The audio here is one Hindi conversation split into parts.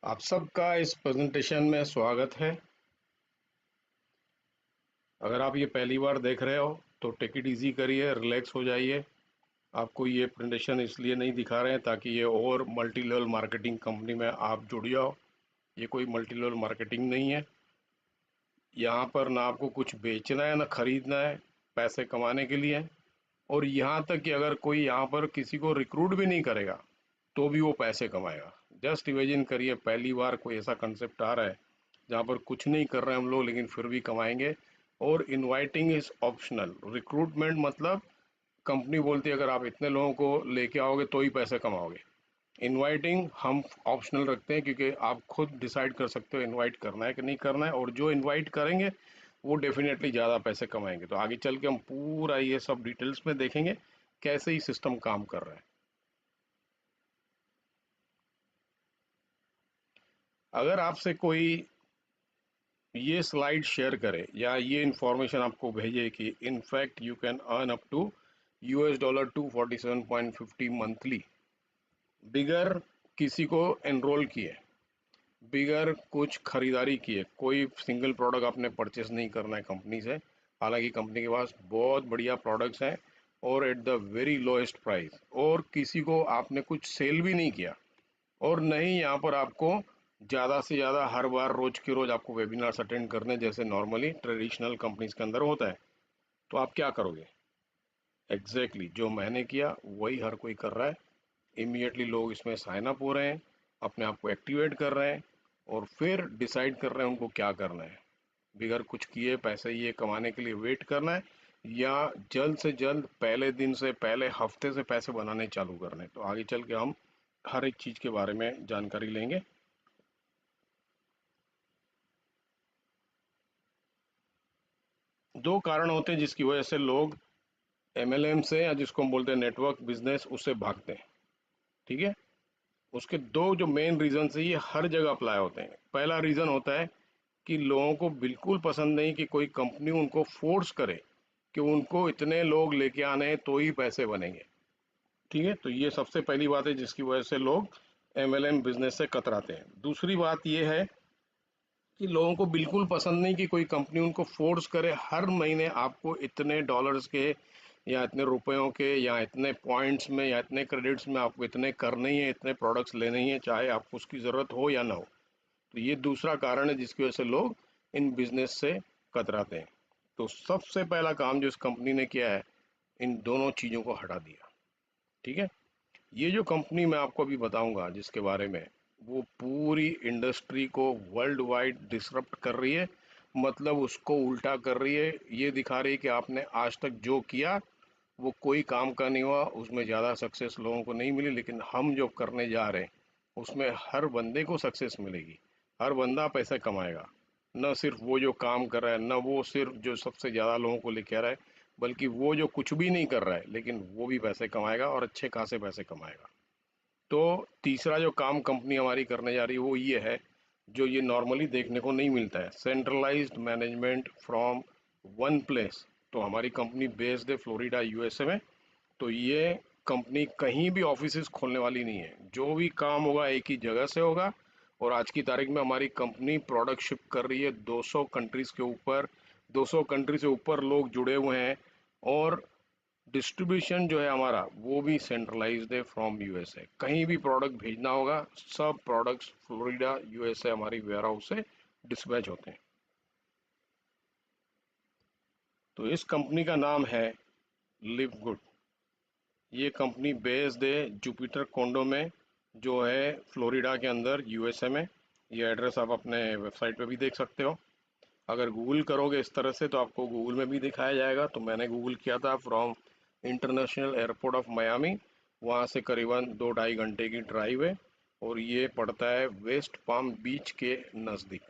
आप सबका इस प्रेजेंटेशन में स्वागत है। अगर आप ये पहली बार देख रहे हो तो टेक इट इजी करिए, रिलैक्स हो जाइए। आपको ये प्रेजेंटेशन इसलिए नहीं दिखा रहे हैं ताकि ये और मल्टी लेवल मार्केटिंग कंपनी में आप जुड़ जाओ। ये कोई मल्टी लेवल मार्केटिंग नहीं है। यहाँ पर ना आपको कुछ बेचना है ना खरीदना है, पैसे कमाने के लिए है। और यहाँ तक कि अगर कोई यहाँ पर किसी को रिक्रूट भी नहीं करेगा तो भी वो पैसे कमाएगा। जस्ट इमेजिन करिए, पहली बार कोई ऐसा कंसेप्ट आ रहा है जहाँ पर कुछ नहीं कर रहे हैं हम लोग लेकिन फिर भी कमाएंगे। और इनवाइटिंग इज ऑप्शनल, रिक्रूटमेंट मतलब कंपनी बोलती है अगर आप इतने लोगों को लेके आओगे तो ही पैसे कमाओगे। इनवाइटिंग हम ऑप्शनल रखते हैं क्योंकि आप खुद डिसाइड कर सकते हो इनवाइट करना है कि नहीं करना है, और जो इनवाइट करेंगे वो डेफिनेटली ज़्यादा पैसे कमाएंगे। तो आगे चल के हम पूरा ये सब डिटेल्स में देखेंगे कैसे ही सिस्टम काम कर रहा है। अगर आपसे कोई ये स्लाइड शेयर करे या ये इंफॉर्मेशन आपको भेजे कि in fact you can earn up to $247.50 monthly, बिगर किसी को एनरोल किए, बिगर कुछ खरीदारी किए, कोई सिंगल प्रोडक्ट आपने परचेस नहीं करना है कंपनी से। हालांकि कंपनी के पास बहुत बढ़िया प्रोडक्ट्स हैं और at the very lowest price, और किसी को आपने कुछ सेल भी नहीं किया, और नहीं यहाँ पर आपको ज़्यादा से ज़्यादा हर बार रोज के रोज आपको वेबिनार्स अटेंड करने जैसे नॉर्मली ट्रेडिशनल कंपनीज के अंदर होता है। तो आप क्या करोगे? एग्जैक्टली जो मैंने किया वही हर कोई कर रहा है। इमीडिएटली लोग इसमें साइन अप हो रहे हैं, अपने आप को एक्टिवेट कर रहे हैं और फिर डिसाइड कर रहे हैं उनको क्या करना है। बिगर कुछ किए पैसे ये कमाने के लिए वेट करना है या जल्द से जल्द पहले दिन से पहले हफ्ते से पैसे बनाने चालू करने हैं। तो आगे चल के हम हर एक चीज़ के बारे में जानकारी लेंगे। दो कारण होते हैं जिसकी वजह से लोग एमएलएम से, या जिसको हम बोलते हैं नेटवर्क बिजनेस, उससे भागते हैं। ठीक है, उसके दो जो मेन रीजन है ये हर जगह अप्लाई होते हैं। पहला रीजन होता है कि लोगों को बिल्कुल पसंद नहीं कि कोई कंपनी उनको फोर्स करे कि उनको इतने लोग लेके आने हैं तो ही पैसे बनेंगे। ठीक है, तो ये सबसे पहली बात है जिसकी वजह से लोग एमएलएम बिजनेस से कतराते हैं। दूसरी बात ये है कि लोगों को बिल्कुल पसंद नहीं कि कोई कंपनी उनको फोर्स करे हर महीने आपको इतने डॉलर्स के या इतने रुपयों के या इतने पॉइंट्स में या इतने क्रेडिट्स में आपको इतने करने ही है, इतने प्रोडक्ट्स लेने ही है, चाहे आपको उसकी ज़रूरत हो या ना हो। तो ये दूसरा कारण है जिसकी वजह से लोग इन बिजनेस से कतराते हैं। तो सबसे पहला काम जो इस कंपनी ने किया है, इन दोनों चीज़ों को हटा दिया। ठीक है, ये जो कंपनी मैं आपको अभी बताऊंगा जिसके बारे में, वो पूरी इंडस्ट्री को वर्ल्ड वाइड डिसरप्ट कर रही है। मतलब उसको उल्टा कर रही है, ये दिखा रही है कि आपने आज तक जो किया वो कोई काम का नहीं हुआ, उसमें ज़्यादा सक्सेस लोगों को नहीं मिली, लेकिन हम जो करने जा रहे हैं उसमें हर बंदे को सक्सेस मिलेगी। हर बंदा पैसे कमाएगा, न सिर्फ वो जो काम कर रहा है, न वो सिर्फ जो सबसे ज़्यादा लोगों को लेके आ रहा है, बल्कि वो जो कुछ भी नहीं कर रहा है लेकिन वो भी पैसे कमाएगा और अच्छे खासे पैसे कमाएगा। तो तीसरा जो काम कंपनी हमारी करने जा रही है वो ये है, जो ये नॉर्मली देखने को नहीं मिलता है, centralised management from one place. तो हमारी कंपनी बेस्ड है फ्लोरिडा यूएसए में। तो ये कंपनी कहीं भी ऑफिसेज खोलने वाली नहीं है, जो भी काम होगा एक ही जगह से होगा। और आज की तारीख में हमारी कंपनी प्रोडक्ट शिप कर रही है 200 कंट्रीज के ऊपर, 200 कंट्री से ऊपर लोग जुड़े हुए हैं। और डिस्ट्रीब्यूशन जो है हमारा वो भी सेंट्रलाइज्ड है फ्रॉम यूएसए। कहीं भी प्रोडक्ट भेजना होगा, सब प्रोडक्ट्स फ्लोरिडा यूएसए हमारी वेयर हाउस से डिस्पैच होते हैं। तो इस कंपनी का नाम है लिव गुड। ये कंपनी बेस्ड है जुपिटर कोंडो में, जो है फ्लोरिडा के अंदर यूएसए में। ये एड्रेस आप अपने वेबसाइट पे भी देख सकते हो। अगर गूगल करोगे इस तरह से तो आपको गूगल में भी दिखाया जाएगा। तो मैंने गूगल किया था from international airport of Miami, वहाँ से करीबन 2-2.5 घंटे की ड्राइव है। और ये पड़ता है वेस्ट पाम बीच के नज़दीक।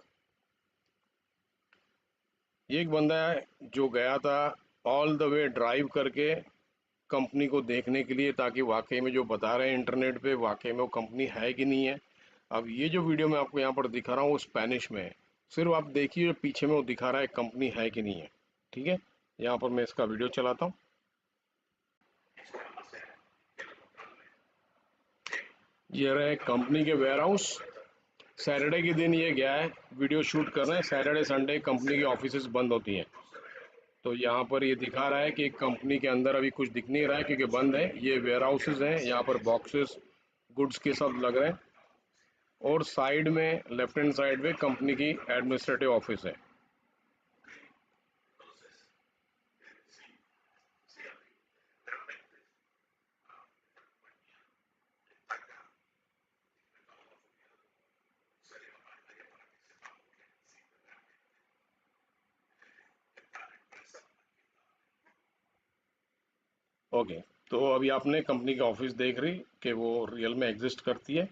ये एक बंदा है जो गया था ऑल द वे ड्राइव करके कंपनी को देखने के लिए, ताकि वाकई में जो बता रहे हैं इंटरनेट पे वाकई में वो कंपनी है कि नहीं है। अब ये जो वीडियो मैं आपको यहाँ पर दिखा रहा हूँ वो स्पेनिश में है। सिर्फ आप देखिए जो पीछे में वो दिखा रहा है कंपनी है कि नहीं है। ठीक है, यहाँ पर मैं इसका वीडियो चलाता हूँ। ये रहे कंपनी के वेयर हाउस। सैटरडे के दिन ये गया है, वीडियो शूट कर रहे हैं। सैटरडे संडे कंपनी की ऑफिसेज बंद होती हैं। तो यहाँ पर ये दिखा रहा है कि कंपनी के अंदर अभी कुछ दिख नहीं रहा है क्योंकि बंद है। ये वेयर हाउसेज हैं, यहाँ पर बॉक्सेस गुड्स के सब लग रहे हैं। और साइड में लेफ्ट हैंड साइड में कंपनी की एडमिनिस्ट्रेटिव ऑफिस है। ओके, तो अभी आपने कंपनी का ऑफिस देख रही कि वो रियल में एग्जिस्ट करती है।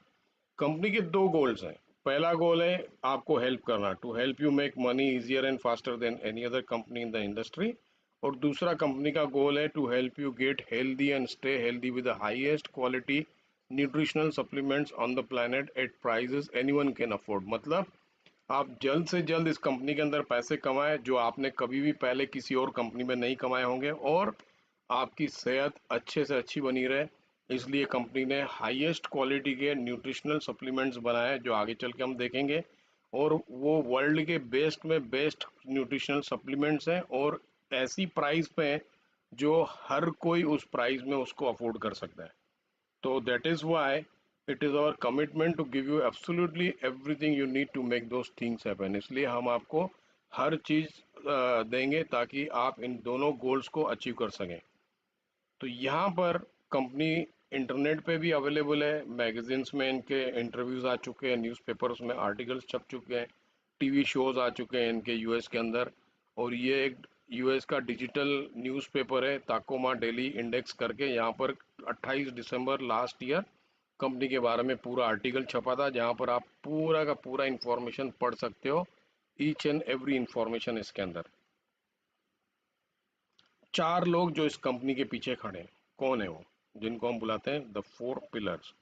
कंपनी के दो गोल्स हैं। पहला गोल है आपको हेल्प करना, to help you make money easier and faster than any other company in the industry. और दूसरा कंपनी का गोल है to help you get healthy and stay healthy with the highest quality nutritional supplements on the planet at prices anyone can afford. मतलब आप जल्द से जल्द इस कंपनी के अंदर पैसे कमाएं जो आपने कभी भी पहले किसी और कंपनी में नहीं कमाए होंगे, और आपकी सेहत अच्छे से अच्छी बनी रहे। इसलिए कंपनी ने हाईएस्ट क्वालिटी के न्यूट्रिशनल सप्लीमेंट्स बनाए जो आगे चल के हम देखेंगे। और वो वर्ल्ड के बेस्ट में बेस्ट न्यूट्रिशनल सप्लीमेंट्स हैं और ऐसी प्राइस पे हैं जो हर कोई उस प्राइस में उसको अफोर्ड कर सकता है। तो that is why it is our commitment to give you absolutely everything you need to make those things happen. इसलिए हम आपको हर चीज़ देंगे ताकि आप इन दोनों गोल्स को अचीव कर सकें। तो यहाँ पर कंपनी इंटरनेट पे भी अवेलेबल है, मैगजीन्स में इनके इंटरव्यूज़ आ चुके हैं, न्यूज़पेपर्स में आर्टिकल्स छप चुके हैं, टीवी शोज़ आ चुके हैं इनके यूएस के अंदर। और ये एक यूएस का डिजिटल न्यूज़पेपर है ताकोमा डेली इंडेक्स करके। यहाँ पर 28 दिसंबर लास्ट ईयर कंपनी के बारे में पूरा आर्टिकल छपा था जहाँ पर आप पूरा का पूरा इंफॉर्मेशन पढ़ सकते हो, ईच एंड एवरी इंफॉर्मेशन इसके अंदर। चार लोग जो इस कंपनी के पीछे खड़े हैं, कौन है वो, जिनको हम बुलाते हैं द फोर पिलर्स।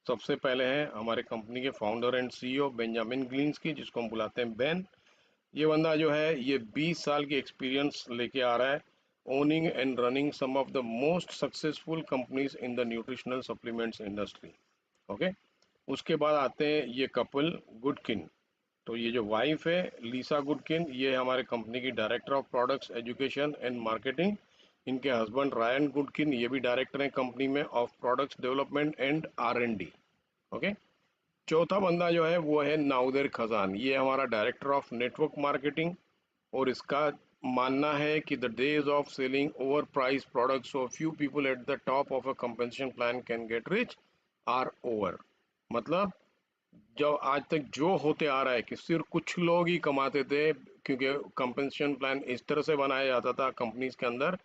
सबसे पहले हैं हमारे कंपनी के founder and CEO Benjamin Glinsky, जिसको हम बुलाते हैं बेन। ये बंदा जो है ये 20 साल की एक्सपीरियंस लेके आ रहा है, owning and running some of the most successful companies in the nutritional supplements industry. Okay, उसके बाद आते हैं ये कपल गुडकिन। तो ये जो वाइफ है लीसा गुडकिन, ये हमारे कंपनी की director of products education and marketing. इनके हस्बैंड रायन गुडकिन, ये भी डायरेक्टर हैं कंपनी में of products development and R&D। Okay, चौथा बंदा जो है वो है नाउदेर खजान, ये हमारा डायरेक्टर ऑफ नेटवर्क मार्केटिंग। और इसका मानना है कि the days of selling over price products of few people at the top of a compensation plan can get rich are over. मतलब जो आज तक जो होते आ रहा है कि सिर्फ कुछ लोग ही कमाते थे, क्योंकि कंपनसेशन प्लान इस तरह से बनाया जाता था कंपनीज के अंदर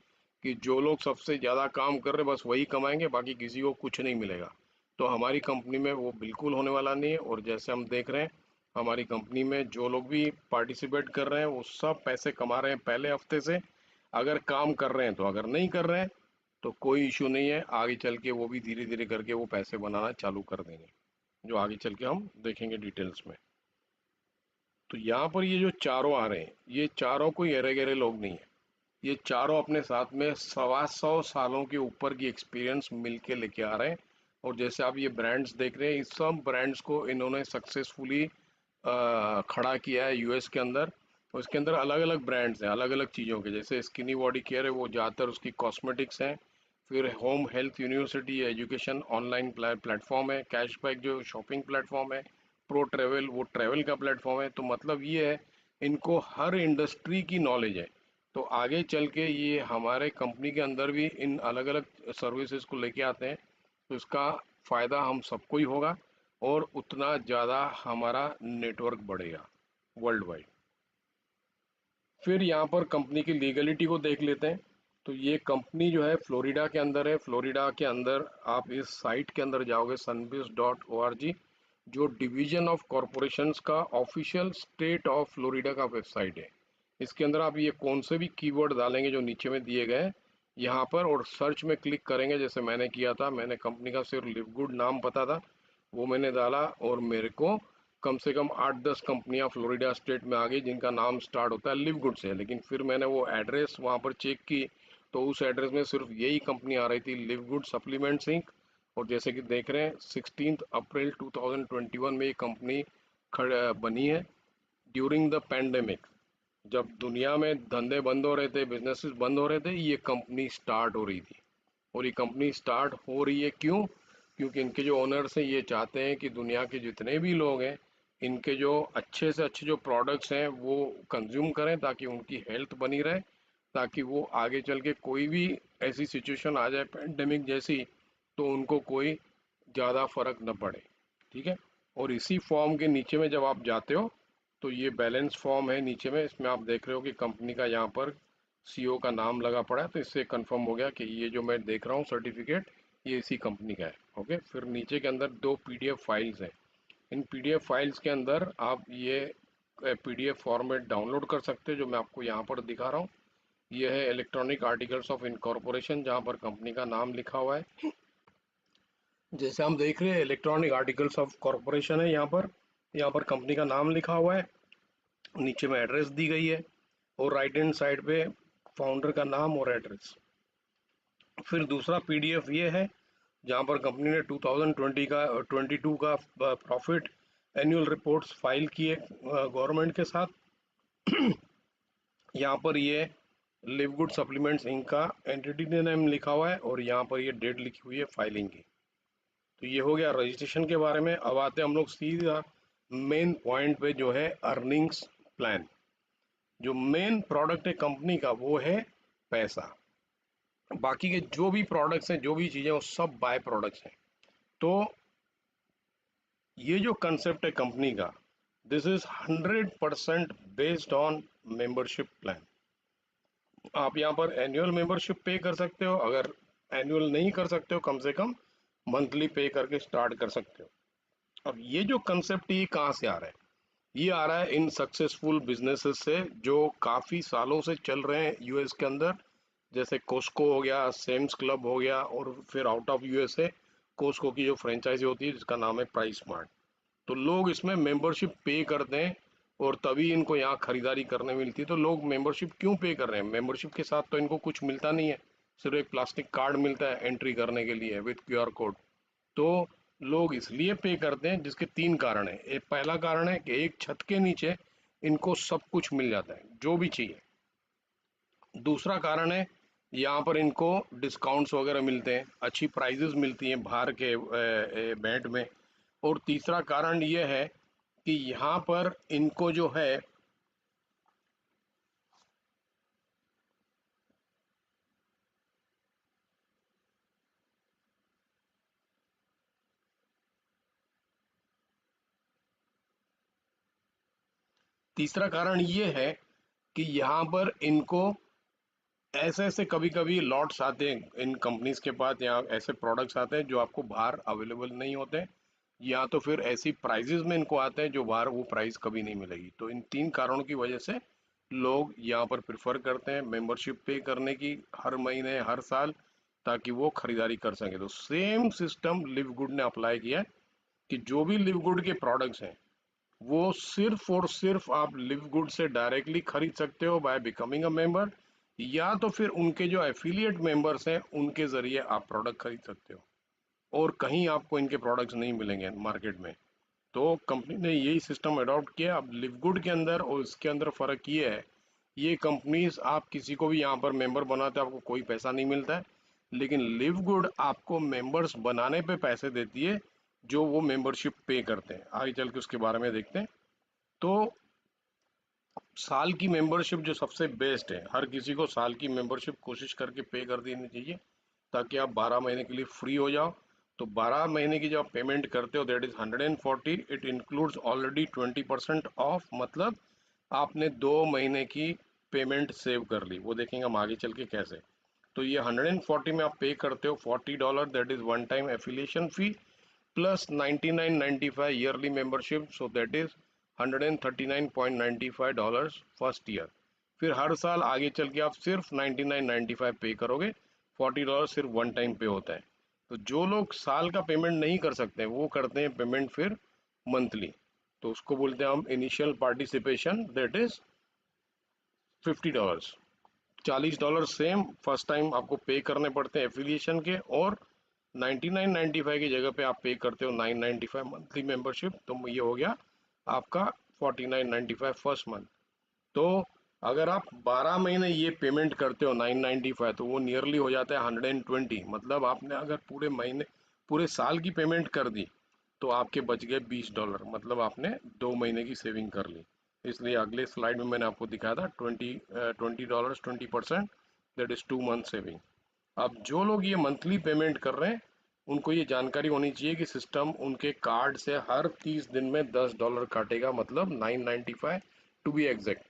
कि जो लोग सबसे ज़्यादा काम कर रहे बस वही कमाएंगे, बाकी किसी को कुछ नहीं मिलेगा। तो हमारी कंपनी में वो बिल्कुल होने वाला नहीं है। और जैसे हम देख रहे हैं हमारी कंपनी में जो लोग भी पार्टिसिपेट कर रहे हैं वो सब पैसे कमा रहे हैं पहले हफ्ते से, अगर काम कर रहे हैं तो। अगर नहीं कर रहे हैं तो कोई इशू नहीं है, आगे चल के वो भी धीरे धीरे करके वो पैसे बनाना चालू कर देंगे, जो आगे चल के हम देखेंगे डिटेल्स में। तो यहाँ पर ये जो चारों आ रहे हैं ये चारों कोई अरे गहरे लोग नहीं है। ये चारों अपने साथ में 125 सालों के ऊपर की एक्सपीरियंस मिल के लेके आ रहे हैं। और जैसे आप ये ब्रांड्स देख रहे हैं इस सब ब्रांड्स को इन्होंने सक्सेसफुली खड़ा किया है यूएस के अंदर। और इसके अंदर अलग अलग ब्रांड्स हैं अलग अलग चीज़ों के, जैसे स्किनी बॉडी केयर है वो ज़्यादातर उसकी कॉस्मेटिक्स हैं। फिर home health university education online platform है, कैशबैक जो शॉपिंग प्लेटफॉर्म है, प्रो ट्रेवल वो ट्रेवल का प्लेटफॉर्म है। तो मतलब ये है इनको हर इंडस्ट्री की नॉलेज है। तो आगे चल के ये हमारे कंपनी के अंदर भी इन अलग अलग सर्विसेज को लेके आते हैं, तो इसका फ़ायदा हम सबको ही होगा और उतना ज़्यादा हमारा नेटवर्क बढ़ेगा वर्ल्ड वाइड। फिर यहाँ पर कंपनी की लीगलिटी को देख लेते हैं। तो ये कंपनी जो है फ्लोरिडा के अंदर है। फ्लोरिडा के अंदर आप इस साइट के अंदर जाओगे sunbiz.org, जो डिवीजन ऑफ कॉरपोरेशंस का ऑफिशियल स्टेट ऑफ फ्लोरिडा का वेबसाइट है। इसके अंदर आप ये कौन से भी कीवर्ड डालेंगे जो नीचे में दिए गए हैं यहाँ पर और सर्च में क्लिक करेंगे, जैसे मैंने किया था, मैंने कंपनी का सिर्फ लिव गुड नाम पता था वो मैंने डाला और मेरे को कम से कम 8-10 कंपनियां फ्लोरिडा स्टेट में आ गई जिनका नाम स्टार्ट होता है लिव गुड से। लेकिन फिर मैंने वो एड्रेस वहाँ पर चेक की तो उस एड्रेस में सिर्फ यही कंपनी आ रही थी, लिव गुड सप्लीमेंट्स इंक। और जैसे कि देख रहे हैं 16 अप्रैल 2021 में ये कंपनी बनी है ड्यूरिंग द पैंडेमिक। जब दुनिया में धंधे बंद हो रहे थे, बिजनेसेस बंद हो रहे थे, ये कंपनी स्टार्ट हो रही थी। और ये कंपनी स्टार्ट हो रही है क्यों? क्योंकि इनके जो ओनर्स हैं ये चाहते हैं कि दुनिया के जितने भी लोग हैं इनके जो अच्छे से अच्छे जो प्रोडक्ट्स हैं वो कंज्यूम करें, ताकि उनकी हेल्थ बनी रहे, ताकि वो आगे चल के कोई भी ऐसी सिचुएशन आ जाए पैंडेमिक जैसी, तो उनको कोई ज़्यादा फर्क न पड़े। ठीक है। और इसी फॉर्म के नीचे में जब आप जाते हो तो ये बैलेंस फॉर्म है नीचे में, इसमें आप देख रहे हो कि कंपनी का यहाँ पर सीईओ का नाम लगा पड़ा है, तो इससे कंफर्म हो गया कि ये जो मैं देख रहा हूँ सर्टिफिकेट ये इसी कंपनी का है। ओके। फिर नीचे के अंदर दो पीडीएफ फाइल्स हैं। इन पीडीएफ फाइल्स के अंदर आप ये पीडीएफ फॉर्मेट डाउनलोड कर सकते हो, जो मैं आपको यहाँ पर दिखा रहा हूँ। ये है इलेक्ट्रॉनिक आर्टिकल्स ऑफ इनकॉर्पोरेशन, जहाँ पर कंपनी का नाम लिखा हुआ है। जैसे हम देख रहे हैं इलेक्ट्रॉनिक आर्टिकल्स ऑफ कॉर्पोरेशन है, यहाँ पर कंपनी का नाम लिखा हुआ है, नीचे में एड्रेस दी गई है, और राइट हैंड साइड पे फाउंडर का नाम और एड्रेस। फिर दूसरा पीडीएफ ये है जहाँ पर कंपनी ने 2020 का 22 का प्रॉफिट एनुअल रिपोर्ट्स फाइल किए गवर्नमेंट के साथ। यहाँ पर ये लिव गुड सप्लीमेंट्स इंक का एंटिटी नेम लिखा हुआ है, और यहाँ पर ये डेट लिखी हुई है फाइलिंग की। तो ये हो गया रजिस्ट्रेशन के बारे में। अब आते हैं हम लोग सीधा मेन पॉइंट पे, जो है अर्निंग्स प्लान। जो मेन प्रोडक्ट है कंपनी का वो है पैसा। बाकी के जो भी प्रोडक्ट्स हैं, जो भी चीज़ें, वो सब बाय प्रोडक्ट्स हैं। तो ये जो कंसेप्ट है कंपनी का, this is 100% based on membership plan. आप यहाँ पर एनुअल मेंबरशिप पे कर सकते हो, अगर एनुअल नहीं कर सकते हो कम से कम मंथली पे करके स्टार्ट कर सकते हो। अब ये जो कंसेप्ट ये कहाँ से आ रहा है? ये आ रहा है इन सक्सेसफुल बिजनेसेस से जो काफ़ी सालों से चल रहे हैं यूएस के अंदर। जैसे कोस्को हो गया, सेम्स क्लब हो गया, और फिर आउट ऑफ यूएसए कोस्को की जो फ्रेंचाइजी होती है जिसका नाम है प्राइस स्मार्ट। तो लोग इसमें मेंबरशिप पे करते हैं और तभी इनको यहाँ खरीदारी करने मिलती है। तो लोग मेंबरशिप क्यों पे कर रहे हैं? मेंबरशिप के साथ तो इनको कुछ मिलता नहीं है, सिर्फ एक प्लास्टिक कार्ड मिलता है एंट्री करने के लिए विद क्यूआर कोड। तो लोग इसलिए पे करते हैं, जिसके तीन कारण है। एक पहला कारण है कि एक छत के नीचे इनको सब कुछ मिल जाता है जो भी चाहिए। दूसरा कारण है यहाँ पर इनको डिस्काउंट्स वगैरह मिलते हैं, अच्छी प्राइजेस मिलती हैं बाहर के बैंड में। और तीसरा कारण ये है कि यहाँ पर इनको जो है तीसरा कारण ये है कि यहाँ पर इनको ऐसे ऐसे कभी कभी लॉट्स आते हैं इन कंपनीज के पास, यहाँ ऐसे प्रोडक्ट्स आते हैं जो आपको बाहर अवेलेबल नहीं होते, या तो फिर ऐसी प्राइजेस में इनको आते हैं जो बाहर वो प्राइस कभी नहीं मिलेगी। तो इन तीन कारणों की वजह से लोग यहाँ पर प्रेफर करते हैं मेंबरशिप पे करने की हर महीने हर साल, ताकि वो खरीदारी कर सकें। तो सेम सिस्टम लिव गुड ने अप्लाई किया है कि जो भी लिव गुड के प्रोडक्ट्स हैं वो सिर्फ और सिर्फ आप लिव गुड से डायरेक्टली खरीद सकते हो बाय बिकमिंग अ मेंबर, या तो फिर उनके जो एफिलिएट मेंबर्स हैं उनके ज़रिए आप प्रोडक्ट खरीद सकते हो। और कहीं आपको इनके प्रोडक्ट्स नहीं मिलेंगे मार्केट में। तो कंपनी ने यही सिस्टम अडॉप्ट किया। अब लिव गुड के अंदर और इसके अंदर फ़र्क ये है, ये कंपनीज आप किसी को भी यहाँ पर मेंबर बनाते हो आपको कोई पैसा नहीं मिलता है, लेकिन लिव गुड आपको मेंबर्स बनाने पे पैसे देती है जो वो मेंबरशिप पे करते हैं। आगे चल के उसके बारे में देखते हैं। तो साल की मेंबरशिप जो सबसे बेस्ट है, हर किसी को साल की मेंबरशिप कोशिश करके पे कर देनी चाहिए, ताकि आप 12 महीने के लिए फ्री हो जाओ। तो 12 महीने की जब आप पेमेंट करते हो that is 140, it includes already 20% of, मतलब आपने 2 महीने की पेमेंट सेव कर ली। वो देखेंगे हम आगे चल के कैसे। तो ये 140 में आप पे करते हो $40, that is one time affiliation fee, plus 99.95 yearly membership, so that is $139.95 first year. फिर हर साल आगे चल के आप सिर्फ 99.95 पे करोगे, $40 सिर्फ वन टाइम पे होता है। तो जो लोग साल का पेमेंट नहीं कर सकते वो करते हैं पेमेंट फिर मंथली। तो उसको बोलते हैं हम initial participation, that is $50। $40 same first time आपको पे करने पड़ते हैं एफिलिएशन के, और 99.95 की जगह पे आप पे करते हो 995 मंथली मेंबरशिप। तो ये हो गया आपका 49.95 फर्स्ट मंथ। तो अगर आप 12 महीने ये पेमेंट करते हो 995, तो वो नियरली हो जाता है 120। मतलब आपने अगर पूरे महीने पूरे साल की पेमेंट कर दी तो आपके बच गए $20, मतलब आपने 2 महीने की सेविंग कर ली। इसलिए अगले स्लाइड में मैंने आपको दिखाया था $20, 20%, दैट इज 2 मंथ सेविंग। अब जो लोग ये मंथली पेमेंट कर रहे हैं उनको ये जानकारी होनी चाहिए कि सिस्टम उनके कार्ड से हर 30 दिन में $10 काटेगा, मतलब 995 टू बी एग्जैक्ट।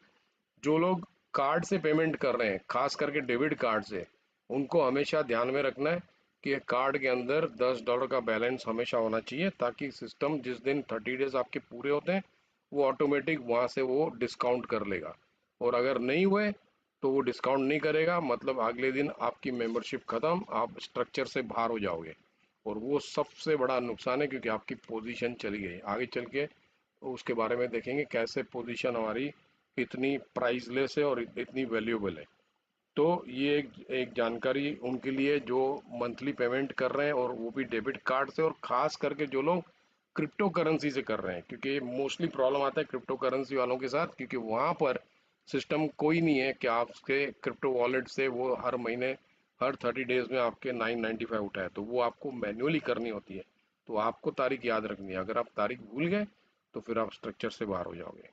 जो लोग कार्ड से पेमेंट कर रहे हैं, खास करके डेबिट कार्ड से, उनको हमेशा ध्यान में रखना है कि कार्ड के अंदर $10 का बैलेंस हमेशा होना चाहिए, ताकि सिस्टम जिस दिन 30 डेज आपके पूरे होते हैं वो ऑटोमेटिक वहाँ से वो डिस्काउंट कर लेगा। और अगर नहीं हुए तो वो डिस्काउंट नहीं करेगा, मतलब अगले दिन आपकी मेंबरशिप ख़त्म, आप स्ट्रक्चर से बाहर हो जाओगे। और वो सबसे बड़ा नुकसान है, क्योंकि आपकी पोजीशन चली गई। आगे चल के उसके बारे में देखेंगे कैसे पोजीशन हमारी इतनी प्राइसलेस है और इतनी वैल्यूएबल है। तो ये एक जानकारी उनके लिए जो मंथली पेमेंट कर रहे हैं, और वो भी डेबिट कार्ड से, और ख़ास करके जो लोग क्रिप्टो करेंसी से कर रहे हैं, क्योंकि मोस्टली प्रॉब्लम आता है क्रिप्टो करेंसी वालों के साथ, क्योंकि वहाँ पर सिस्टम कोई नहीं है कि आपके क्रिप्टो वॉलेट से वो हर महीने, हर 30 डेज में आपके 995 उठाए, तो वो आपको मैन्युअली करनी होती है। तो आपको तारीख याद रखनी है, अगर आप तारीख भूल गए तो फिर आप स्ट्रक्चर से बाहर हो जाओगे।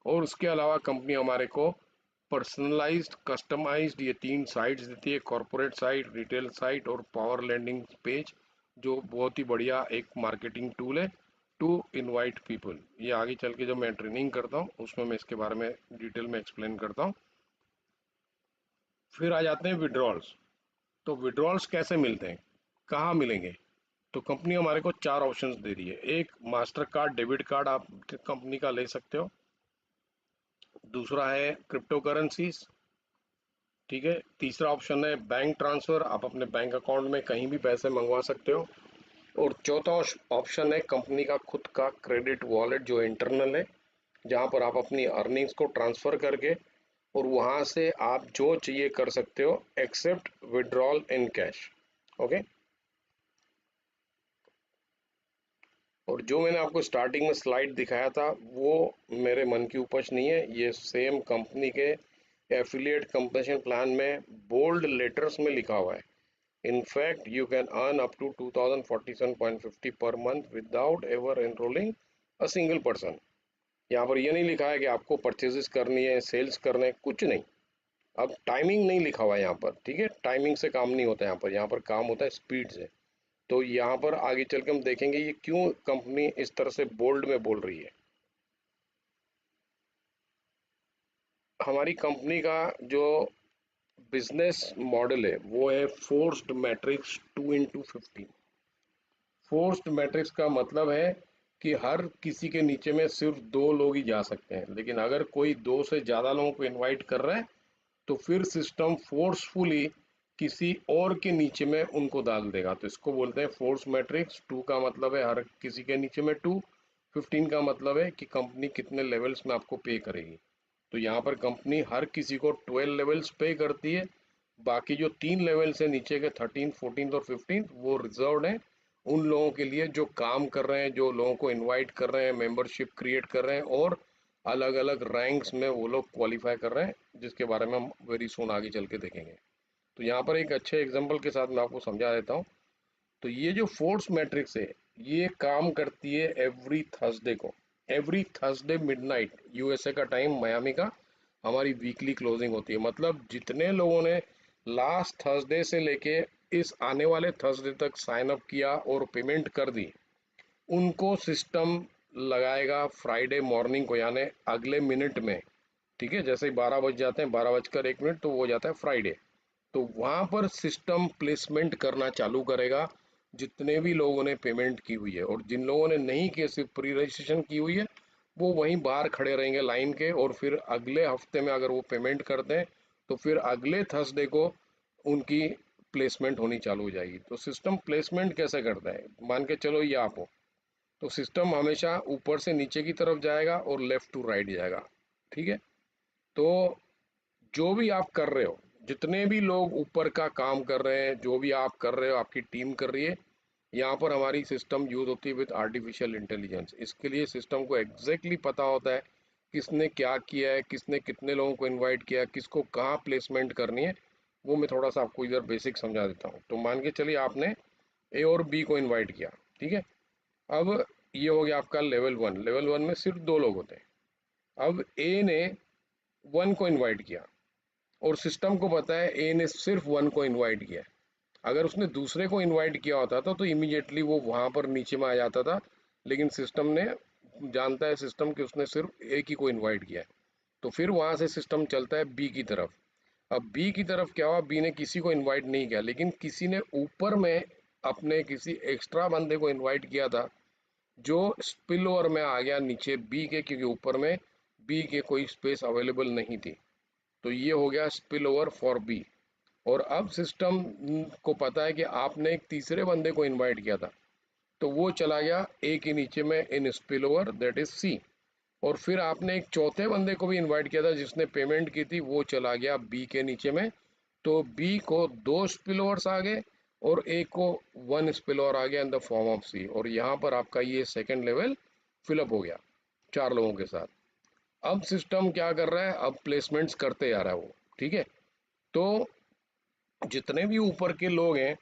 और उसके अलावा कंपनी हमारे को पर्सनलाइज्ड, कस्टमाइज्ड, ये 3 साइट्स देती है, कॉरपोरेट साइट, रिटेल साइट और पावर लैंडिंग पेज, जो बहुत ही बढ़िया एक मार्केटिंग टूल है टू इनवाइट पीपल। ये आगे चल के जब मैं ट्रेनिंग करता हूँ उसमें मैं इसके बारे में डिटेल में एक्सप्लेन करता हूँ। फिर आ जाते हैं विड्रॉल्स। तो विड्रॉल्स कैसे मिलते हैं, कहाँ मिलेंगे? तो कंपनी हमारे को 4 ऑप्शंस दे रही है। एक, मास्टर कार्ड, डेबिट कार्ड आप कंपनी का ले सकते हो। दूसरा है क्रिप्टो करेंसीज, ठीक है। तीसरा ऑप्शन है बैंक ट्रांसफ़र, आप अपने बैंक अकाउंट में कहीं भी पैसे मंगवा सकते हो। और चौथा ऑप्शन है कंपनी का खुद का क्रेडिट वॉलेट, जो इंटरनल है, जहां पर आप अपनी अर्निंग्स को ट्रांसफ़र करके और वहां से आप जो चाहिए कर सकते हो, except withdrawal in cash. Okay. और जो मैंने आपको स्टार्टिंग में स्लाइड दिखाया था वो मेरे मन की उपज नहीं है, ये सेम कंपनी के एफिलिएट कंपनसेशन प्लान में बोल्ड लेटर्स में लिखा हुआ है। In fact, you can earn up to 2047.50 per month without ever enrolling a single person। यहाँ पर ये नहीं लिखा है कि आपको परचेजेस करनी है, सेल्स करने हैं, कुछ नहीं। अब टाइमिंग नहीं लिखा हुआ है यहाँ पर, ठीक है। टाइमिंग से काम नहीं होता यहाँ पर काम होता है स्पीड से। तो यहाँ पर आगे चल के हम देखेंगे ये क्यों कंपनी इस तरह से बोल्ड में बोल रही है। हमारी कंपनी का जो बिजनेस मॉडल है वो है forced matrix 2 into 15। Forced matrix का मतलब है कि हर किसी के नीचे में सिर्फ 2 लोग ही जा सकते हैं, लेकिन अगर कोई 2 से ज़्यादा लोगों को इनवाइट कर रहा है तो फिर सिस्टम फोर्सफुली किसी और के नीचे में उनको डाल देगा। तो इसको बोलते हैं फोर्स मैट्रिक्स। 2 का मतलब है हर किसी के नीचे में 2, 15 का मतलब है कि कंपनी कितने लेवल्स में आपको पे करेगी। तो यहाँ पर कंपनी हर किसी को 12 लेवल्स पे करती है। बाकी जो 3 लेवल्स है नीचे के, 13, 14 और 15, वो रिजर्व्ड है उन लोगों के लिए जो काम कर रहे हैं, जो लोगों को इनवाइट कर रहे हैं, मेंबरशिप क्रिएट कर रहे हैं, और अलग अलग रैंक्स में वो लोग क्वालिफाई कर रहे हैं, जिसके बारे में हम वेरी सून आगे चल के देखेंगे। तो यहाँ पर एक अच्छे एग्जांपल के साथ मैं आपको समझा देता हूँ। तो ये जो फोर्स मैट्रिक्स है ये काम करती है एवरी थर्सडे को। एवरी थर्सडे मिडनाइट यूएसए का टाइम, मियामी का, हमारी वीकली क्लोजिंग होती है। मतलब जितने लोगों ने लास्ट थर्सडे से लेके इस आने वाले थर्सडे तक साइन अप किया और पेमेंट कर दी, उनको सिस्टम लगाएगा फ्राइडे मॉर्निंग को, यानी अगले मिनट में। ठीक है, जैसे ही 12 बज जाते हैं, 12:01 तो वो हो जाता है फ्राइडे। तो वहाँ पर सिस्टम प्लेसमेंट करना चालू करेगा जितने भी लोगों ने पेमेंट की हुई है। और जिन लोगों ने नहीं किए, सिर्फ प्री रजिस्ट्रेशन की हुई है, वो वहीं बाहर खड़े रहेंगे लाइन के। और फिर अगले हफ्ते में अगर वो पेमेंट करते हैं तो फिर अगले थर्सडे को उनकी प्लेसमेंट होनी चालू हो जाएगी। तो सिस्टम प्लेसमेंट कैसे करता है, मान के चलो ये आप हो, तो सिस्टम हमेशा ऊपर से नीचे की तरफ जाएगा और लेफ्ट टू राइट जाएगा। ठीक है। तो जो भी आप कर रहे हो, जितने भी लोग ऊपर का काम कर रहे हैं, जो भी आप कर रहे हो, आपकी टीम कर रही है, यहाँ पर हमारी सिस्टम यूज होती है विद आर्टिफिशियल इंटेलिजेंस। इसके लिए सिस्टम को एग्जैक्टली पता होता है किसने क्या किया है, किसने कितने लोगों को इनवाइट किया है, किसको कहाँ प्लेसमेंट करनी है। वो मैं थोड़ा सा आपको इधर बेसिक समझा देता हूँ। तो मान के चलिए आपने ए और बी को इनवाइट किया, ठीक है। अब ये हो गया आपका लेवल वन। लेवल वन में सिर्फ दो लोग होते हैं। अब ए ने वन को इनवाइट किया और सिस्टम को पता है ए ने सिर्फ वन को इनवाइट किया है। अगर उसने दूसरे को इनवाइट किया होता था तो इमीडिएटली वो वहां पर नीचे में आ जाता था, लेकिन सिस्टम ने जानता है सिस्टम कि उसने सिर्फ एक ही को इनवाइट किया है। तो फिर वहां से सिस्टम चलता है बी की तरफ। अब बी की तरफ क्या हुआ, बी ने किसी को इनवाइट नहीं किया, लेकिन किसी ने ऊपर में अपने किसी एक्स्ट्रा बंदे को इनवाइट किया था, जो स्पिल ओवर में आ गया नीचे बी के, क्योंकि ऊपर में बी के कोई स्पेस अवेलेबल नहीं थी। तो ये हो गया स्पिल ओवर फॉर बी। और अब सिस्टम को पता है कि आपने एक तीसरे बंदे को इनवाइट किया था, तो वो चला गया ए के नीचे में in spill over, that is C. और फिर आपने एक चौथे बंदे को भी इनवाइट किया था जिसने पेमेंट की थी, वो चला गया बी के नीचे में। तो बी को दो स्पिल ओवर्स आ गए और ए को वन स्पिल ओवर आ गया इन द फॉर्म ऑफ सी। और यहाँ पर आपका ये सेकेंड लेवल फिलअप हो गया चार लोगों के साथ। अब सिस्टम क्या कर रहा है, अब प्लेसमेंट्स करते जा रहा है वो, ठीक है। तो जितने भी ऊपर के लोग हैं,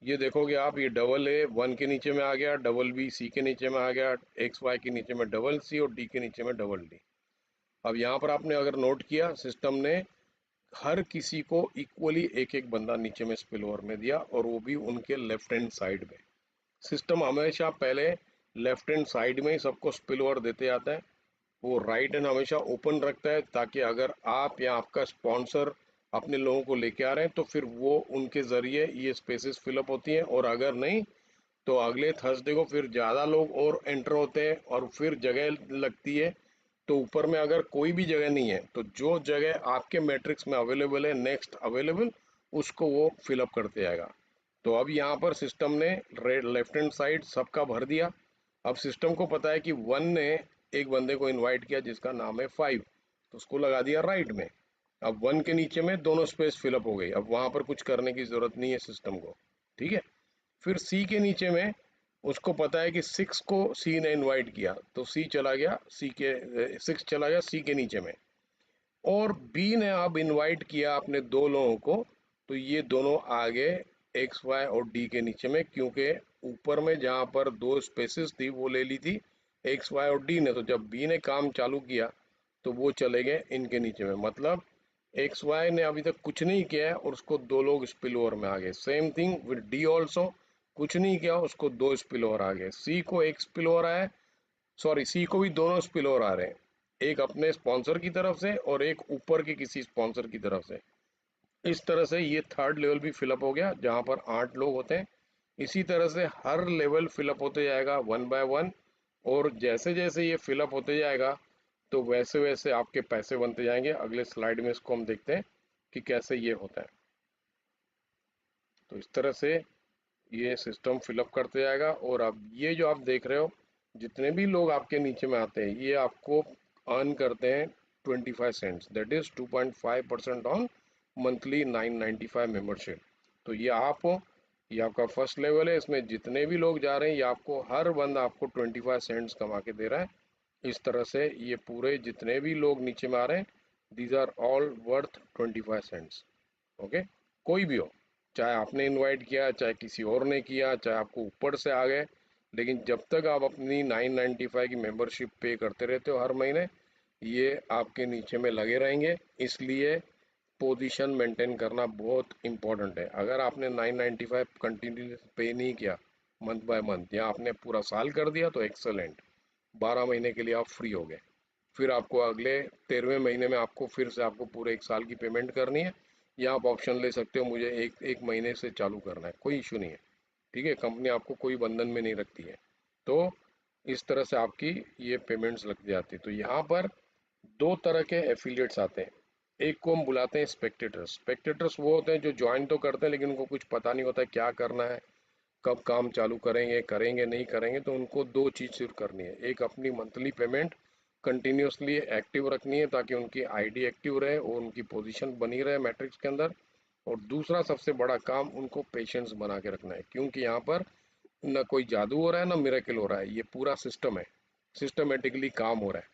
ये देखोगे आप, ये डबल ए वन के नीचे में आ गया, डबल बी सी के नीचे में आ गया, एक्स वाई के नीचे में डबल सी और डी के नीचे में डबल डी। अब यहाँ पर आपने अगर नोट किया, सिस्टम ने हर किसी को इक्वली एक एक बंदा नीचे में स्पिल ओवर में दिया, और वो भी उनके लेफ्ट हैंड साइड में। सिस्टम हमेशा पहले लेफ्ट हैंड साइड में ही सबको स्पिल ओवर देते आता है। वो राइट हैंड हमेशा ओपन रखता है, ताकि अगर आप या आपका स्पॉन्सर अपने लोगों को लेके आ रहे हैं तो फिर वो उनके ज़रिए ये स्पेसेस फिलअप होती हैं, और अगर नहीं तो अगले थर्सडे को फिर ज़्यादा लोग और एंटर होते हैं और फिर जगह लगती है। तो ऊपर में अगर कोई भी जगह नहीं है तो जो जगह आपके मैट्रिक्स में अवेलेबल है, नेक्स्ट अवेलेबल, उसको वो फिलअप करते जाएगा। तो अब यहाँ पर सिस्टम ने लेफ्ट हैंड साइड सबका भर दिया। अब सिस्टम को पता है कि वन ने एक बंदे को इनवाइट किया जिसका नाम है फाइव, तो उसको लगा दिया राइट में। अब वन के नीचे में दोनों स्पेस फिलअप हो गई, अब वहां पर कुछ करने की जरूरत नहीं है सिस्टम को, ठीक है। फिर सी के नीचे में उसको पता है कि सिक्स को सी ने इनवाइट किया, तो सी चला गया सी के, सिक्स चला गया सी के नीचे में। और बी ने अब इनवाइट किया अपने दो लोगों को, तो ये दोनों आ गए एक्स वाई और डी के नीचे में, क्योंकि ऊपर में जहाँ पर दो स्पेसिस थी वो ले ली थी एक्स वाई और डी ने। तो जब बी ने काम चालू किया तो वो चले गए इनके नीचे में। मतलब एक्स वाई ने अभी तक कुछ नहीं किया है और उसको दो लोग स्पिल ओवर में आ गए। Same thing with D also, कुछ नहीं किया, उसको दो स्पिल ओवर आ गए। सी को एक स्पिल ओवर आया, सॉरी सी को भी दोनों स्पिल ओवर आ रहे हैं, एक अपने स्पॉन्सर की तरफ से और एक ऊपर के किसी स्पॉन्सर की तरफ से। इस तरह से ये थर्ड लेवल भी फिलअप हो गया जहाँ पर 8 लोग होते हैं। इसी तरह से हर लेवल फिलअप होते जाएगा वन बाय वन, और जैसे जैसे ये फिलअप होते जाएगा तो वैसे वैसे आपके पैसे बनते जाएंगे। अगले स्लाइड में इसको हम देखते हैं कि कैसे ये होता है। तो इस तरह से ये सिस्टम फिलअप करते जाएगा। और अब ये जो आप देख रहे हो, जितने भी लोग आपके नीचे में आते हैं ये आपको अर्न करते हैं 25 cents, that is 2.5% on monthly 995 membership. तो ये आप हो, ये आपका फर्स्ट लेवल है, इसमें जितने भी लोग जा रहे हैं ये आपको हर बंदा आपको 25 सेंट्स कमा के दे रहा है। इस तरह से ये पूरे जितने भी लोग नीचे में आ रहे हैं, these are all worth 25 cents. Okay, कोई भी हो, चाहे आपने इनवाइट किया, चाहे किसी और ने किया, चाहे आपको ऊपर से आ गए, लेकिन जब तक आप अपनी 995 की मेंबरशिप पे करते रहते हो हर महीने, ये आपके नीचे में लगे रहेंगे। इसलिए पोजीशन मेंटेन करना बहुत इंपॉर्टेंट है। अगर आपने 995 कंटिन्यू पे नहीं किया मंथ बाय मंथ, या आपने पूरा साल कर दिया तो एक्सेलेंट, 12 महीने के लिए आप फ्री हो गए। फिर आपको अगले 13वें महीने में आपको फिर से आपको पूरे एक साल की पेमेंट करनी है, या आप ऑप्शन ले सकते हो मुझे एक एक महीने से चालू करना है, कोई इशू नहीं है, ठीक है। कंपनी आपको कोई बंधन में नहीं रखती है। तो इस तरह से आपकी ये पेमेंट्स लग जाती है। तो यहाँ पर दो तरह के एफिलिएट्स आते हैं। एक को हम बुलाते हैं स्पेक्टेटर्स। स्पेक्टेटर्स वो होते हैं जो ज्वाइन तो करते हैं लेकिन उनको कुछ पता नहीं होता है क्या करना है, कब काम चालू करेंगे, करेंगे नहीं करेंगे। तो उनको दो चीज़ सिर्फ करनी है, एक अपनी मंथली पेमेंट कंटिन्यूसली एक्टिव रखनी है ताकि उनकी आईडी एक्टिव रहे और उनकी पोजीशन बनी रहे मैट्रिक्स के अंदर। और दूसरा सबसे बड़ा काम, उनको पेशेंस बना के रखना है, क्योंकि यहाँ पर ना कोई जादू हो रहा है ना मिरेकल हो रहा है, ये पूरा सिस्टम है, सिस्टमेटिकली काम हो रहा है।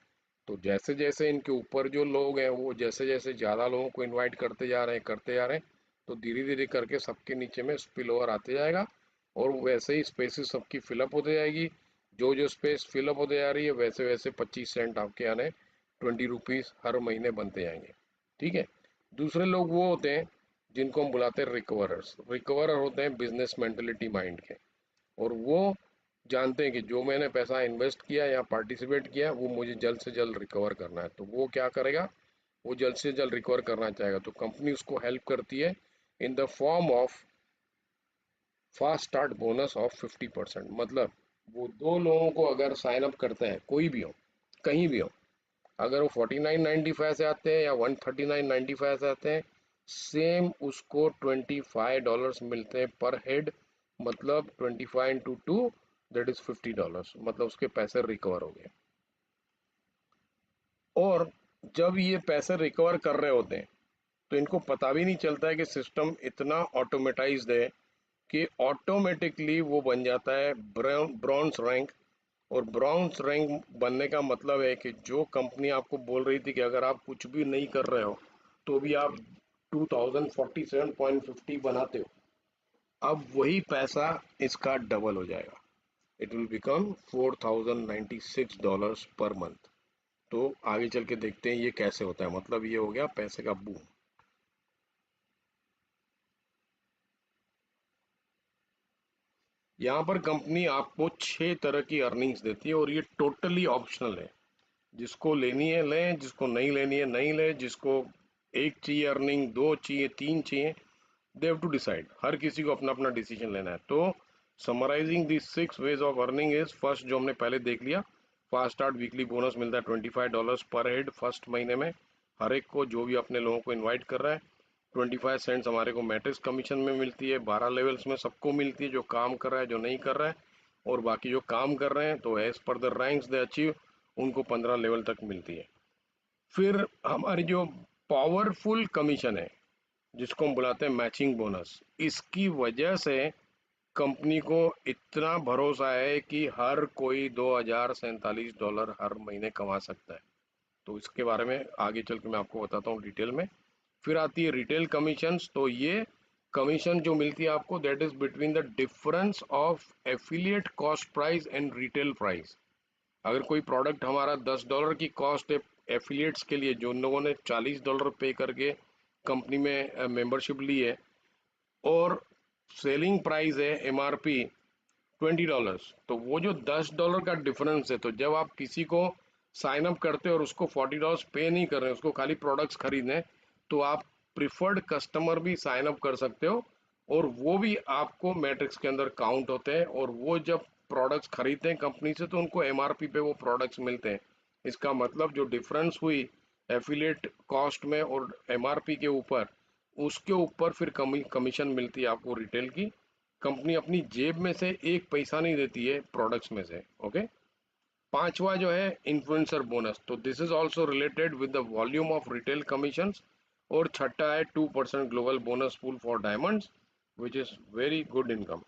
तो जैसे जैसे इनके ऊपर जो लोग हैं वो जैसे जैसे ज़्यादा लोगों को इनवाइट करते जा रहे हैं, तो धीरे धीरे करके सबके नीचे में स्पिल ओवर आते जाएगा, और वैसे ही स्पेसेस सबकी फिलअप होते जाएगी। जो जो स्पेस फिलअप होते जा रही है वैसे वैसे 25 सेंट आपके आने 20 रुपीज़ हर महीने बनते जाएंगे। ठीक है। दूसरे लोग वो होते हैं जिनको हम बुलाते हैं रिकवरर्स। रिकवरर होते हैं बिजनेस मेंटेलिटी माइंड के, और वो जानते हैं कि जो मैंने पैसा इन्वेस्ट किया या पार्टिसिपेट किया वो मुझे जल्द से जल्द रिकवर करना है। तो वो क्या करेगा, वो जल्द से जल्द रिकवर करना चाहेगा, तो कंपनी उसको हेल्प करती है in the form of fast start bonus of 50%। मतलब वो दो लोगों को अगर साइन अप करते हैं, कोई भी हो, कहीं भी हो, अगर वो 49.95 से आते हैं या 139.95 से आते हैं, सेम उसको $25 मिलते हैं पर हेड। मतलब 25 × 2 दैट इज $50, मतलब उसके पैसे रिकवर हो गए। और जब ये पैसे रिकवर कर रहे होते हैं तो इनको पता भी नहीं चलता है कि सिस्टम इतना ऑटोमेटाइज्ड है कि ऑटोमेटिकली वो बन जाता है ब्रॉन्ज रैंक। और ब्रॉन्ज रैंक बनने का मतलब है कि जो कंपनी आपको बोल रही थी कि अगर आप कुछ भी नहीं कर रहे हो तो भी आप 2047.50 बनाते हो, अब वही पैसा इसका डबल हो जाएगा। It will become $4096 per month. तो आगे चल के देखते हैं ये कैसे होता है। मतलब ये हो गया पैसे का बूम। यहाँ पर कंपनी आपको 6 तरह की अर्निंग्स देती है और ये टोटली ऑप्शनल है। जिसको लेनी है लें, जिसको नहीं लेनी है नहीं लें, जिसको एक चाहिए अर्निंग, दो चाहिए, तीन चाहिए, दे हैव टू डिसाइड। हर किसी को अपना अपना डिसीजन लेना है। तो summarizing the 6 ways of earning is, first जो हमने पहले देख लिया, फास्ट स्टार्ट वीकली बोनस मिलता है $25 पर हेड फर्स्ट महीने में, हर एक को जो भी अपने लोगों को इन्वाइट कर रहा है। 25 सेंट्स हमारे को मैट्रिक्स कमीशन में मिलती है, 12 लेवल्स में सबको मिलती है, जो काम कर रहा है जो नहीं कर रहा है। और बाकी जो काम कर रहे हैं तो as per the ranks they achieve उनको 15 लेवल तक मिलती है। फिर हमारी जो पावरफुल कमीशन है जिसको हम बुलाते हैं मैचिंग बोनस, इसकी वजह से कंपनी को इतना भरोसा है कि हर कोई $2047 हर महीने कमा सकता है। तो इसके बारे में आगे चल के मैं आपको बताता हूँ डिटेल में। फिर आती है रिटेल कमीशंस। तो ये कमीशन जो मिलती है आपको, that is between the difference of affiliate cost price and retail price. अगर कोई प्रोडक्ट हमारा $10 की कॉस्ट है एफिलिएट्स के लिए, जो उन लोगों ने $40 पे करके कंपनी में मेंबरशिप ली है, और सेलिंग प्राइस है एमआरपी $20, तो वो जो $10 का डिफरेंस है, तो जब आप किसी को साइन अप करते हो और उसको $40 पे नहीं कर रहे हैं, उसको खाली प्रोडक्ट्स खरीदने हैं, तो आप प्रिफर्ड कस्टमर भी साइन अप कर सकते हो, और वो भी आपको मैट्रिक्स के अंदर काउंट होते हैं। और वो जब प्रोडक्ट्स खरीदते हैं कंपनी से तो उनको एमआरपी पे वो प्रोडक्ट्स मिलते हैं। इसका मतलब जो डिफरेंस हुई एफिलिएट कॉस्ट में और एमआरपी के ऊपर, उसके ऊपर फिर कमीशन मिलती है आपको रिटेल की। कंपनी अपनी जेब में से एक पैसा नहीं देती है प्रोडक्ट्स में से। ओके। पांचवा जो है इन्फ्लुएंसर बोनस, तो this is also related with the volume of retail commissions. और छठा है 2% global bonus pool for diamonds, which is very good income.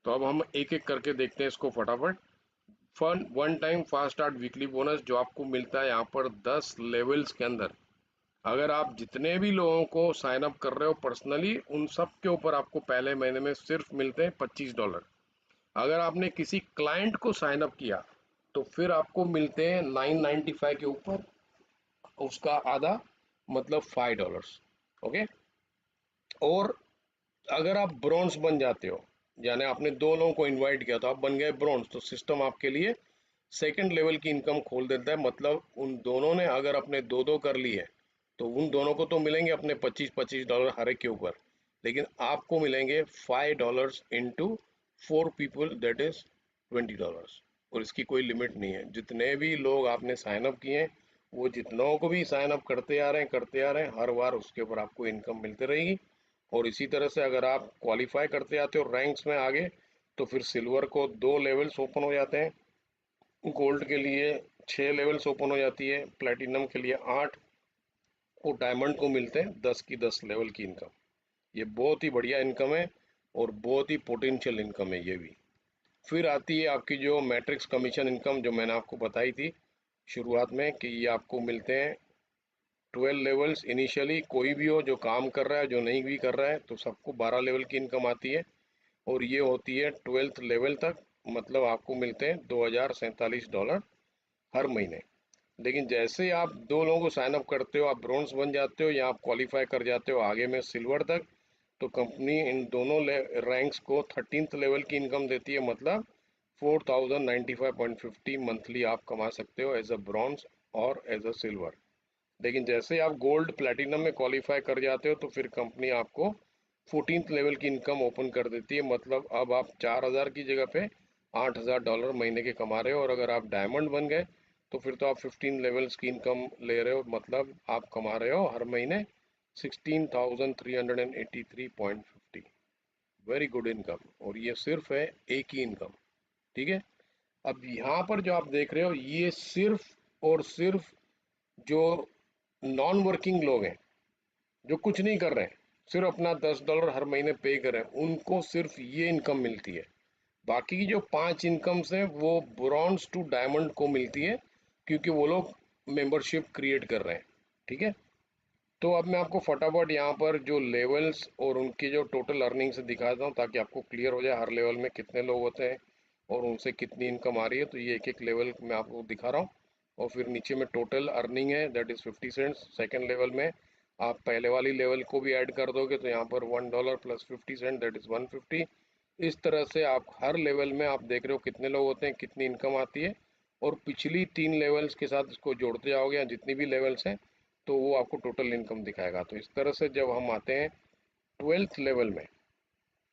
तो अब हम एक एक करके देखते हैं इसको फटाफट। Fun one time fast start weekly bonus जो आपको मिलता है यहाँ पर 10 लेवल्स के अंदर। अगर आप जितने भी लोगों को साइन अप कर रहे हो पर्सनली, उन सब के ऊपर आपको पहले महीने में सिर्फ मिलते हैं $25। अगर आपने किसी क्लाइंट को साइन अप किया तो फिर आपको मिलते हैं 995 के ऊपर उसका आधा, मतलब $5। ओके। और अगर आप ब्रॉन्ज बन जाते हो, यानी आपने दो लोगों को इनवाइट किया तो आप बन गए ब्रॉन्ज, तो सिस्टम आपके लिए सेकंड लेवल की इनकम खोल देता है। मतलब उन दोनों ने अगर अपने दो दो कर लिए तो उन दोनों को तो मिलेंगे अपने $25 हर एक के ऊपर, लेकिन आपको मिलेंगे $5 इंटू 4 पीपल, दैट इज $20। और इसकी कोई लिमिट नहीं है। जितने भी लोग आपने साइन अप किए हैं, वो जितनों को भी साइन अप करते आ रहे हैं, हर बार उसके ऊपर आपको इनकम मिलती रहेगी। और इसी तरह से अगर आप क्वालिफाई करते आते हो रैंक्स में आगे, तो फिर सिल्वर को 2 लेवल्स ओपन हो जाते हैं, गोल्ड के लिए 6 लेवल्स ओपन हो जाती है, प्लेटिनम के लिए 8, और डायमंड को मिलते हैं 10 की 10 लेवल की इनकम। ये बहुत ही बढ़िया इनकम है और बहुत ही पोटेंशियल इनकम है ये भी। फिर आती है आपकी जो मैट्रिक्स कमीशन इनकम, जो मैंने आपको बताई थी शुरुआत में कि ये आपको मिलते हैं 12 लेवल्स इनिशियली। कोई भी हो जो काम कर रहा है, जो नहीं भी कर रहा है, तो सबको 12 लेवल की इनकम आती है और ये होती है 12th लेवल तक। मतलब आपको मिलते हैं $2047 हर महीने। लेकिन जैसे ही आप दो लोगों को साइन अप करते हो, आप ब्रोंज बन जाते हो या आप क्वालिफाई कर जाते हो आगे में सिल्वर तक, तो कंपनी इन दोनों रैंक्स को 13th लेवल की इनकम देती है। मतलब 4095.50 मंथली आप कमा सकते हो एज अ ब्रॉन्ज और एज अ सिल्वर। लेकिन जैसे आप गोल्ड प्लेटिनम में क्वालिफाई कर जाते हो तो फिर कंपनी आपको 14th लेवल की इनकम ओपन कर देती है। मतलब अब आप 4000 की जगह पे $8000 महीने के कमा रहे हो। और अगर आप डायमंड बन गए तो फिर तो आप 15 लेवल्स की इनकम ले रहे हो। मतलब आप कमा रहे हो हर महीने 16,383.50। Very good income. और ये सिर्फ है एक ही इनकम। ठीक है। अब यहाँ पर जो आप देख रहे हो, ये सिर्फ और सिर्फ जो नॉन वर्किंग लोग हैं, जो कुछ नहीं कर रहे हैं, सिर्फ अपना $10 हर महीने पे कर रहे हैं, उनको सिर्फ ये इनकम मिलती है। बाकी की जो 5 इनकम्स हैं वो ब्रॉन्ज टू डायमंड को मिलती है, क्योंकि वो लोग मेंबरशिप क्रिएट कर रहे हैं। ठीक है। तो अब मैं आपको फटाफट यहाँ पर जो लेवल्स और उनकी जो टोटल अर्निंग से दिखाता हूँ, ताकि आपको क्लियर हो जाए हर लेवल में कितने लोग होते हैं और उनसे कितनी इनकम आ रही है। तो ये एक एक लेवल मैं आपको दिखा रहा हूँ। और फिर नीचे में टोटल अर्निंग है, that is 50 cents. Second level में आप पहले वाली लेवल को भी ऐड कर दोगे तो यहाँ पर $1 प्लस 50 सेंट, दैट इज़ 150। इस तरह से आप हर लेवल में आप देख रहे हो कितने लोग होते हैं, कितनी इनकम आती है। और पिछली 3 लेवल्स के साथ इसको जोड़ते जाओगे, या जितनी भी लेवल्स हैं, तो वो आपको टोटल इनकम दिखाएगा। तो इस तरह से जब हम आते हैं 12th लेवल में,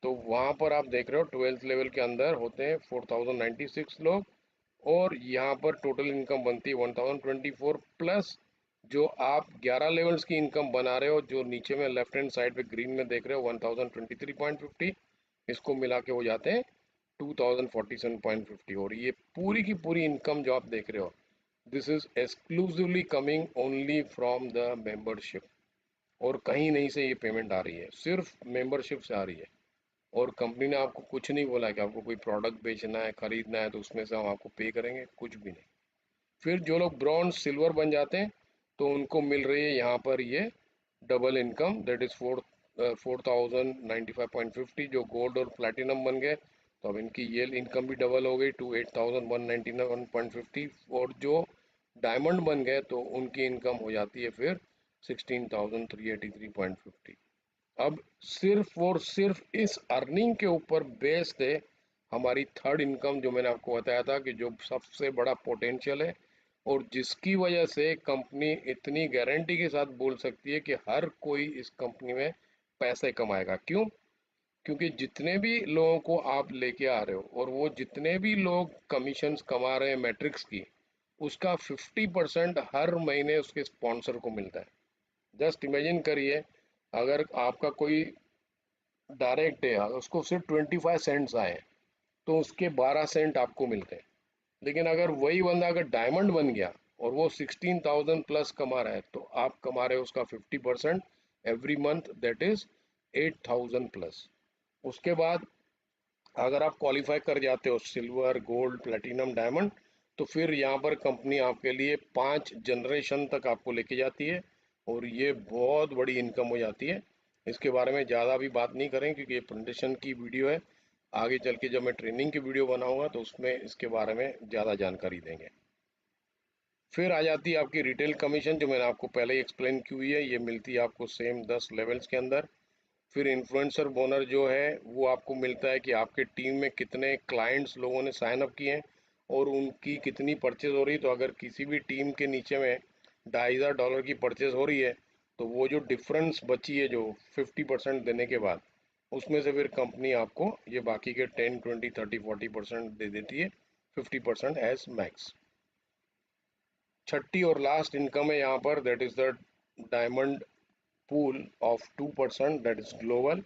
तो वहाँ पर आप देख रहे हो 12th लेवल के अंदर होते हैं 4096 लोग। और यहाँ पर टोटल इनकम बनती है 1024 प्लस जो आप 11 लेवल्स की इनकम बना रहे हो, जो नीचे में लेफ्ट हैंड साइड पे ग्रीन में देख रहे हो 1023.50, इसको मिला के हो जाते हैं 2047.50। और ये पूरी की पूरी इनकम जो आप देख रहे हो, this is exclusively coming only from the membership. और कहीं नहीं से ये पेमेंट आ रही है, सिर्फ मेंबरशिप से आ रही है। और कंपनी ने आपको कुछ नहीं बोला कि आपको कोई प्रोडक्ट बेचना है, खरीदना है तो उसमें से हम आपको पे करेंगे, कुछ भी नहीं। फिर जो लोग ब्रॉन्ज सिल्वर बन जाते हैं तो उनको मिल रही है यहाँ पर ये डबल इनकम, दैट इज़ 4095.50। जो गोल्ड और प्लेटिनम बन गए तो अब इनकी ये इनकम भी डबल हो गई टू 8199.50। और जो डायमंड बन गए तो उनकी इनकम हो जाती है फिर 16,383.50। अब सिर्फ और सिर्फ इस अर्निंग के ऊपर बेस्ड है हमारी थर्ड इनकम, जो मैंने आपको बताया था कि जो सबसे बड़ा पोटेंशियल है और जिसकी वजह से कंपनी इतनी गारंटी के साथ बोल सकती है कि हर कोई इस कंपनी में पैसे कमाएगा। क्यों? क्योंकि जितने भी लोगों को आप लेके आ रहे हो और वो जितने भी लोग कमीशंस कमा रहे हैं मैट्रिक्स की, उसका 50% हर महीने उसके स्पॉन्सर को मिलता है। जस्ट इमेजिन करिए, अगर आपका कोई डायरेक्ट है, उसको सिर्फ 25 सेंट्स आए तो उसके 12 सेंट आपको मिलते हैं। लेकिन अगर वही बंदा अगर डायमंड बन गया और वो 16,000 प्लस कमा रहा है, तो आप कमा रहे हो उसका 50% every month, that is 8,000 plus. उसके बाद अगर आप क्वालिफाई कर जाते हो सिल्वर, गोल्ड, प्लेटिनम, डायमंड, तो फिर यहाँ पर कंपनी आपके लिए 5 जनरेशन तक आपको लेके जाती है। और ये बहुत बड़ी इनकम हो जाती है। इसके बारे में ज़्यादा भी बात नहीं करें क्योंकि ये प्रेजेंटेशन की वीडियो है। आगे चल के जब मैं ट्रेनिंग की वीडियो बनाऊंगा तो उसमें इसके बारे में ज़्यादा जानकारी देंगे। फिर आ जाती है आपकी रिटेल कमीशन, जो मैंने आपको पहले ही एक्सप्लेन की हुई है। ये मिलती है आपको सेम 10 लेवल्स के अंदर। फिर इन्फ्लुएंसर बोनर जो है वो आपको मिलता है कि आपके टीम में कितने क्लाइंट्स लोगों ने साइन अप किए हैं और उनकी कितनी परचेज हो रही है। तो अगर किसी भी टीम के नीचे में $2,500 की परचेज हो रही है, तो वो जो डिफरेंस बची है जो 50% देने के बाद, उसमें से फिर कंपनी आपको ये बाकी के 10, 20, 30, 40% दे देती है, 50% एज मैक्स। छठी और लास्ट इनकम है यहाँ पर, that is the diamond pool of 2%, that is global.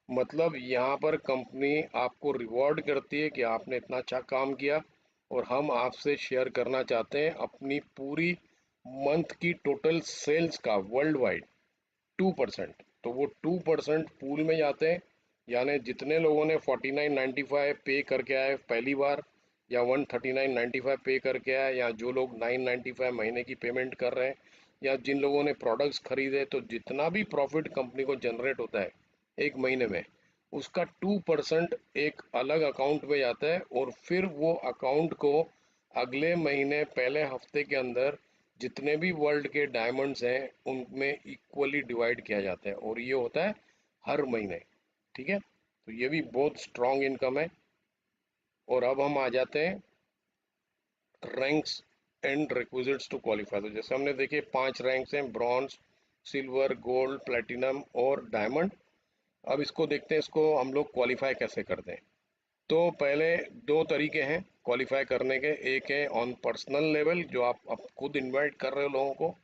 मतलब यहाँ पर कंपनी आपको रिवॉर्ड करती है कि आपने इतना अच्छा काम किया और हम आपसे शेयर करना चाहते हैं अपनी पूरी मंथ की टोटल सेल्स का वर्ल्ड वाइड 2%। तो वो 2% पूल में जाते हैं यानी जितने लोगों ने 49.95 पे करके आए पहली बार, या 139.95 पे करके आए, या जो लोग 9.95 महीने की पेमेंट कर रहे हैं, या जिन लोगों ने प्रोडक्ट्स खरीदे, तो जितना भी प्रॉफिट कंपनी को जनरेट होता है एक महीने में, उसका 2% एक अलग अकाउंट में जाता है, और फिर वो अकाउंट को अगले महीने पहले हफ्ते के अंदर जितने भी वर्ल्ड के डायमंड्स हैं उनमें इक्वली डिवाइड किया जाता है, और ये होता है हर महीने। ठीक है, तो ये भी बहुत स्ट्रॉन्ग इनकम है। और अब हम आ जाते हैं ranks and requisites to qualify. तो जैसे हमने देखे 5 रैंक्स हैं, ब्रॉन्ज, सिल्वर, गोल्ड, प्लेटिनम और डायमंड। अब इसको देखते हैं, इसको हम लोग क्वालिफाई कैसे करते हैं। तो पहले दो तरीके हैं क्वालिफाई करने के, एक है ऑन पर्सनल लेवल जो आप खुद इनवाइट कर रहे हो लोगों को,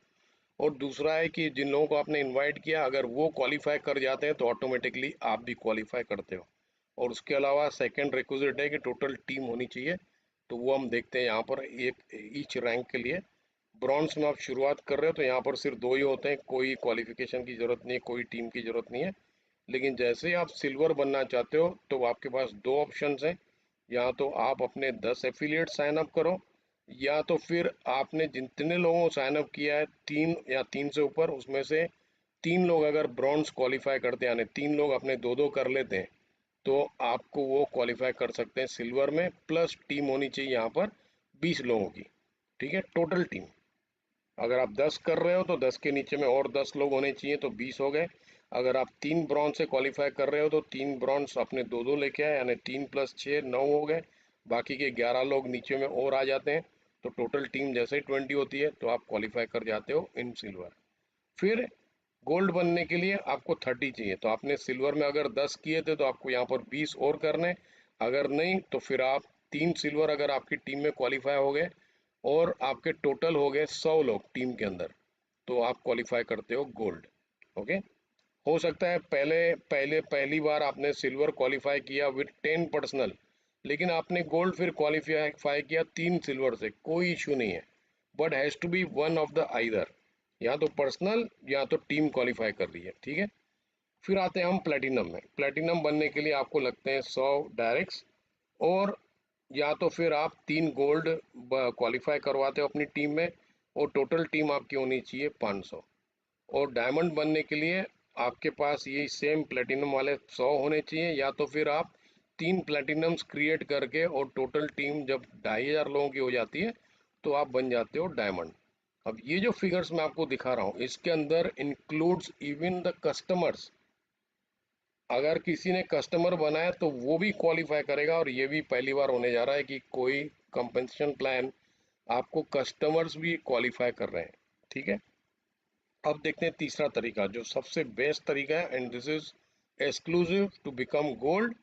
और दूसरा है कि जिन लोगों को आपने इनवाइट किया अगर वो क्वालिफाई कर जाते हैं तो ऑटोमेटिकली आप भी क्वालिफाई करते हो। और उसके अलावा सेकंड रिक्विजिट है कि टोटल टीम होनी चाहिए, तो वो हम देखते हैं यहाँ पर एक ईच रैंक के लिए। ब्रॉन्ज में आप शुरुआत कर रहे हो तो यहाँ पर सिर्फ दो ही होते हैं, कोई क्वालिफिकेशन की ज़रूरत नहीं है, कोई टीम की ज़रूरत नहीं है। लेकिन जैसे ही आप सिल्वर बनना चाहते हो तो आपके पास दो ऑप्शंस हैं, या तो आप अपने 10 एफिलिएट साइन अप करो, या तो फिर आपने जितने लोगों को साइन अप किया है 3 या 3 से ऊपर, उसमें से 3 लोग अगर ब्रॉन्ज क्वालिफाई करते हैं, यानी 3 लोग अपने दो दो कर लेते हैं, तो आपको वो क्वालिफाई कर सकते हैं सिल्वर में। प्लस टीम होनी चाहिए यहाँ पर 20 लोगों की। ठीक है, टोटल टीम। अगर आप 10 कर रहे हो तो 10 के नीचे में और 10 लोग होने चाहिए, तो 20 हो गए। अगर आप 3 ब्रॉन्ज से क्वालिफाई कर रहे हो तो 3 ब्रॉन्ज अपने दो दो लेके आए, यानी 3 + 6 9 हो गए। बाकी के 11 लोग नीचे में और आ जाते हैं, तो टोटल टीम जैसे ही 20 होती है तो आप क्वालिफाई कर जाते हो इन सिल्वर। फिर गोल्ड बनने के लिए आपको 30 चाहिए, तो आपने सिल्वर में अगर 10 किए थे तो आपको यहाँ पर 20 और करने। अगर नहीं तो फिर आप 3 सिल्वर अगर आपकी टीम में क्वालिफाई हो गए और आपके टोटल हो गए 100 लोग टीम के अंदर, तो आप क्वालिफाई करते हो गोल्ड। ओके, हो सकता है पहले पहले पहली बार आपने सिल्वर क्वालिफाई किया विद 10 पर्सनल, लेकिन आपने गोल्ड फिर क्वालिफाई किया 3 सिल्वर से, कोई इशू नहीं है। But has to be one of the either, या तो पर्सनल या तो टीम क्वालिफाई कर रही है। ठीक है, फिर आते हैं हम प्लेटिनम में। प्लेटिनम बनने के लिए आपको लगते हैं 100 डायरेक्ट्स, और या तो फिर आप 3 गोल्ड क्वालिफाई करवाते हो अपनी टीम में, और टोटल टीम आपकी होनी चाहिए 500। और डायमंड बनने के लिए आपके पास यही सेम प्लेटिनम वाले 100 होने चाहिए, या तो फिर आप 3 प्लेटिनम्स क्रिएट करके, और टोटल टीम जब 2500 लोगों की हो जाती है तो आप बन जाते हो डायमंड। अब ये जो फिगर्स मैं आपको दिखा रहा हूँ इसके अंदर इंक्लूड्स इवन द कस्टमर्स। अगर किसी ने कस्टमर बनाया तो वो भी क्वालिफाई करेगा, और ये भी पहली बार होने जा रहा है कि कोई कंपनसेशन प्लान आपको कस्टमर्स भी क्वालिफाई कर रहे हैं। ठीक है, अब देखते हैं तीसरा तरीका जो सबसे बेस्ट तरीका है, and this is exclusive to become gold,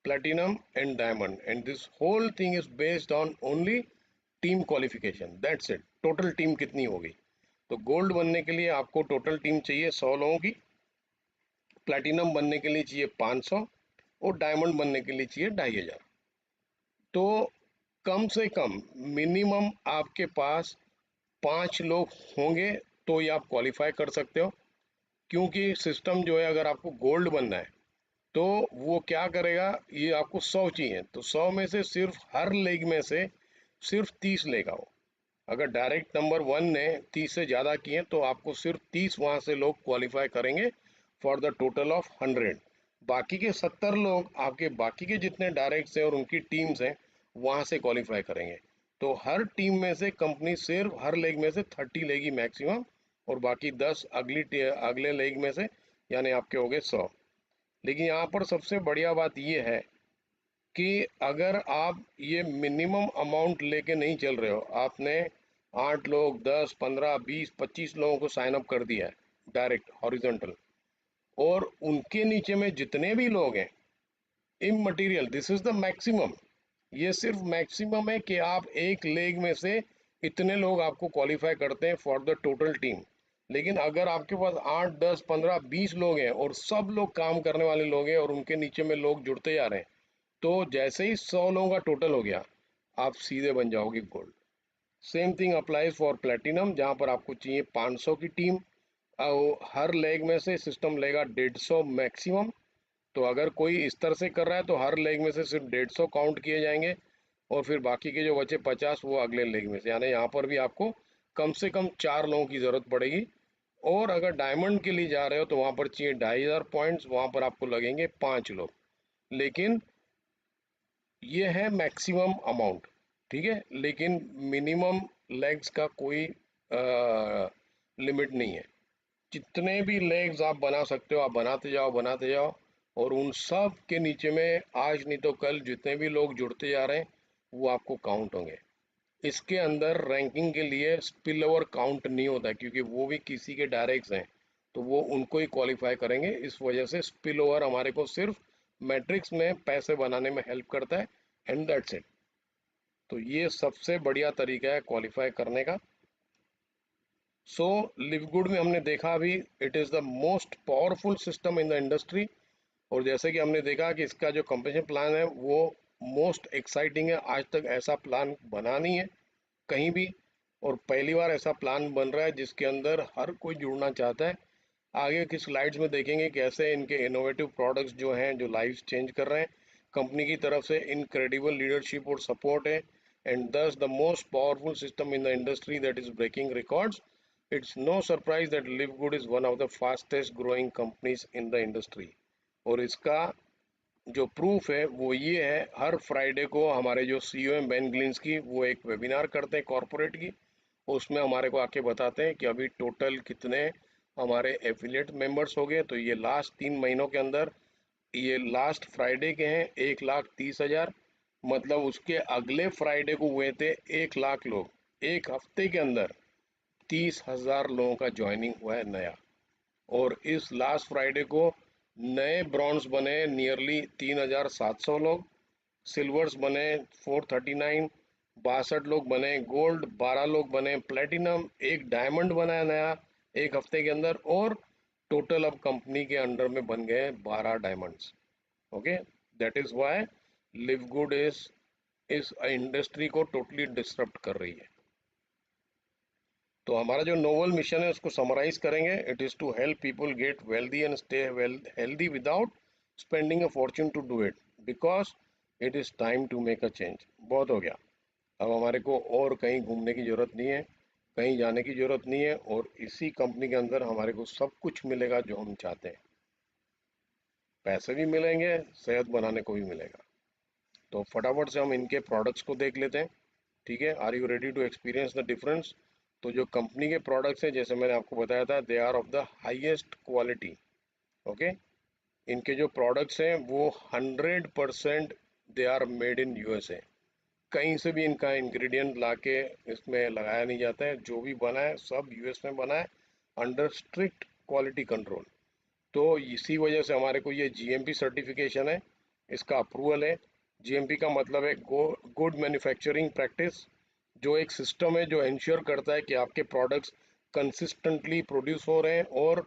platinum and diamond, and this whole thing is based on only team qualification, that's it. Total team कितनी होगी, तो गोल्ड बनने के लिए आपको टोटल टीम चाहिए 100 लोगों की, प्लैटिनम बनने के लिए चाहिए 500, और डायमंड बनने के लिए चाहिए 2500। तो कम से कम मिनिमम आपके पास 5 लोग होंगे तो ये आप क्वालिफाई कर सकते हो। क्योंकि सिस्टम जो है, अगर आपको गोल्ड बनना है तो वो क्या करेगा, ये आपको 100 चाहिए, तो 100 में से सिर्फ हर लेग में से सिर्फ 30 लेगा वो। अगर डायरेक्ट नंबर 1 ने 30 से ज़्यादा किए तो आपको सिर्फ 30 वहाँ से लोग क्वालिफाई करेंगे फॉर द टोटल ऑफ 100। बाकी के 70 लोग आपके बाकी के जितने डायरेक्ट्स हैं और उनकी टीम्स हैं वहाँ से क्वालिफाई करेंगे। तो हर टीम में से कंपनी सिर्फ हर लेग में से 30 लेगी मैक्सिमम, और बाकी 10 अगले लेग में से, यानी आपके हो गए 100। लेकिन यहाँ पर सबसे बढ़िया बात ये है कि अगर आप ये मिनिमम अमाउंट लेके नहीं चल रहे हो, आपने 8 लोग 10 15 20 25 लोगों को साइन अप कर दिया है डायरेक्ट हॉरिजॉन्टल, और उनके नीचे में जितने भी लोग हैं इममटीरियल, दिस इज द मैक्सिमम। ये सिर्फ मैक्सिमम है कि आप एक लेग में से इतने लोग आपको क्वालिफाई करते हैं फॉर द टोटल टीम। लेकिन अगर आपके पास 8 10 15 20 लोग हैं और सब लोग काम करने वाले लोग हैं और उनके नीचे में लोग जुड़ते जा रहे हैं, तो जैसे ही 100 लोगों का टोटल हो गया आप सीधे बन जाओगे gold. Same thing applies for platinum, जहाँ पर आपको चाहिए 500 की टीम, और हर लेग में से सिस्टम लेगा 150 मैक्सिमम, तो अगर कोई इस तरह से कर रहा है तो हर लेग में से सिर्फ 150 काउंट किए जाएंगे, और फिर बाकी के जो बचे 50 वो अगले लेग में से, यानी यहाँ पर भी आपको कम से कम 4 लोगों की ज़रूरत पड़ेगी। और अगर डायमंड के लिए जा रहे हो तो वहाँ पर चाहिए 2500 पॉइंट्स, वहाँ पर आपको लगेंगे 5 लोग। लेकिन ये है मैक्सिमम अमाउंट, ठीक है, लेकिन मिनिमम लेग्स का कोई लिमिट नहीं है। जितने भी लेग्स आप बना सकते हो आप बनाते जाओ बनाते जाओ, और उन सब के नीचे में आज नहीं तो कल जितने भी लोग जुड़ते जा रहे हैं वो आपको काउंट होंगे। इसके अंदर रैंकिंग के लिए स्पिल ओवर काउंट नहीं होता है, क्योंकि वो भी किसी के डायरेक्ट्स हैं, तो वो उनको ही क्वालिफाई करेंगे। इस वजह से स्पिल ओवर हमारे को सिर्फ मैट्रिक्स में पैसे बनाने में हेल्प करता है, एंड दैट्स इट। तो ये सबसे बढ़िया तरीका है क्वालिफाई करने का। सो लिवगुड में हमने देखा अभी, it is the most powerful system in the industry. और जैसे कि हमने देखा कि इसका जो कंपनसेशन प्लान है वो मोस्ट एक्साइटिंग है, आज तक ऐसा प्लान बना नहीं है कहीं भी, और पहली बार ऐसा प्लान बन रहा है जिसके अंदर हर कोई जुड़ना चाहता है। आगे की स्लाइड्स में देखेंगे कैसे इनके इनोवेटिव प्रोडक्ट्स जो हैं जो लाइफ चेंज कर रहे हैं, कंपनी की तरफ से इनक्रेडिबल लीडरशिप और सपोर्ट है, and this the most powerful system in the industry that is breaking records. It's no surprise that LiveGood is one of the fastest growing companies in the industry. और इसका जो प्रूफ है वो ये है, हर फ्राइडे को हमारे जो सीईओ हैं बेन ग्लिंस्की वो एक वेबिनार करते हैं कॉरपोरेट की, उसमें हमारे को आके बताते हैं कि अभी टोटल कितने हमारे एफिलिएट मेंबर्स हो गए। तो ये लास्ट 3 महीनों के अंदर, ये लास्ट फ्राइडे के हैं 1,30,000, मतलब उसके अगले फ्राइडे को हुए थे 1 लाख लोग। एक हफ्ते के अंदर 30,000 लोगों का ज्वाइनिंग हुआ है नया। और इस लास्ट फ्राइडे को नए ब्रॉन्ज बने नियरली 3,700 लोग, सिल्वर्स बने 439, 62 लोग बने, गोल्ड 12 लोग बने, प्लेटिनम एक डायमंड बना है नया एक हफ्ते के अंदर, और टोटल अब कंपनी के अंडर में बन गए 12 diamonds. Okay, that is why live good इस इंडस्ट्री को टोटली डिसरप्ट कर रही है। तो हमारा जो नोवल मिशन है उसको समराइज करेंगे, it is to help people get wealthy and stay healthy without spending a fortune to do it, because it is time to make a change. बहुत हो गया, अब हमारे को और कहीं घूमने की ज़रूरत नहीं है, कहीं जाने की ज़रूरत नहीं है, और इसी कंपनी के अंदर हमारे को सब कुछ मिलेगा जो हम चाहते हैं। पैसे भी मिलेंगे, सेहत बनाने को भी मिलेगा। तो फटाफट से हम इनके प्रोडक्ट्स को देख लेते हैं, ठीक है। Are you ready to experience the difference? तो जो कंपनी के प्रोडक्ट्स हैं जैसे मैंने आपको बताया था, they are of the highest quality. Okay, इनके जो प्रोडक्ट्स हैं वो 100% they are made in USA. कहीं से भी इनका इंग्रेडिएंट लाके इसमें लगाया नहीं जाता है, जो भी बना है सब यूएस में बना है, अंडर स्ट्रिक्ट क्वालिटी कंट्रोल। तो इसी वजह से हमारे को ये जीएमपी सर्टिफिकेशन है, इसका अप्रूवल है। जीएमपी का मतलब है गुड मैन्युफैक्चरिंग प्रैक्टिस, जो एक सिस्टम है जो इंश्योर करता है कि आपके प्रोडक्ट्स कंसिस्टेंटली प्रोड्यूस हो रहे हैं और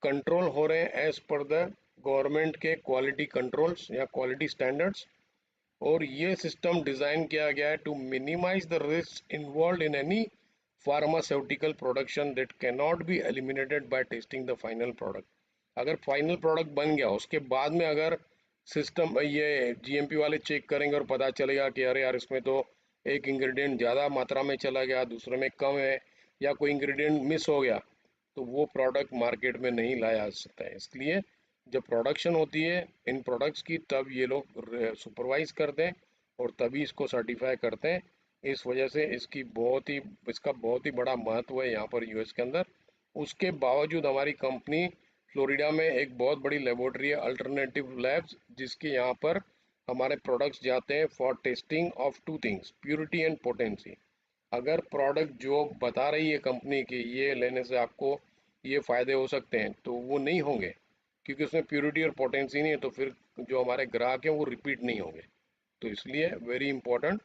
कंट्रोल हो रहे हैं एज पर द गवर्नमेंट के क्वालिटी कंट्रोल्स या क्वालिटी स्टैंडर्ड्स। और ये सिस्टम डिज़ाइन किया गया है to minimize the risk involve in any pharmaceutical production that cannot be eliminated by testing the final product. अगर फाइनल प्रोडक्ट बन गया उसके बाद में अगर सिस्टम ये जीएमपी वाले चेक करेंगे और पता चलेगा कि अरे यार इसमें तो एक इंग्रेडिएंट ज़्यादा मात्रा में चला गया, दूसरे में कम है, या कोई इंग्रेडिएंट मिस हो गया, तो वो प्रोडक्ट मार्केट में नहीं लाया जा सकता है। इसलिए जब प्रोडक्शन होती है इन प्रोडक्ट्स की तब ये लोग सुपरवाइज करते हैं और तभी इसको सर्टिफाई करते हैं। इस वजह से इसका बहुत ही बड़ा महत्व है यहाँ पर यूएस के अंदर। उसके बावजूद हमारी कंपनी फ्लोरिडा में एक बहुत बड़ी लेबोरेटरी है अल्टरनेटिव लैब्स, जिसके यहाँ पर हमारे प्रोडक्ट्स जाते हैं for testing of two things, purity and potency. अगर प्रोडक्ट जो बता रही है कंपनी की ये लेने से आपको ये फ़ायदे हो सकते हैं तो वो नहीं होंगे, क्योंकि उसमें प्योरिटी और पोटेंसी नहीं है, तो फिर जो हमारे ग्राहक हैं वो रिपीट नहीं होंगे। तो इसलिए very important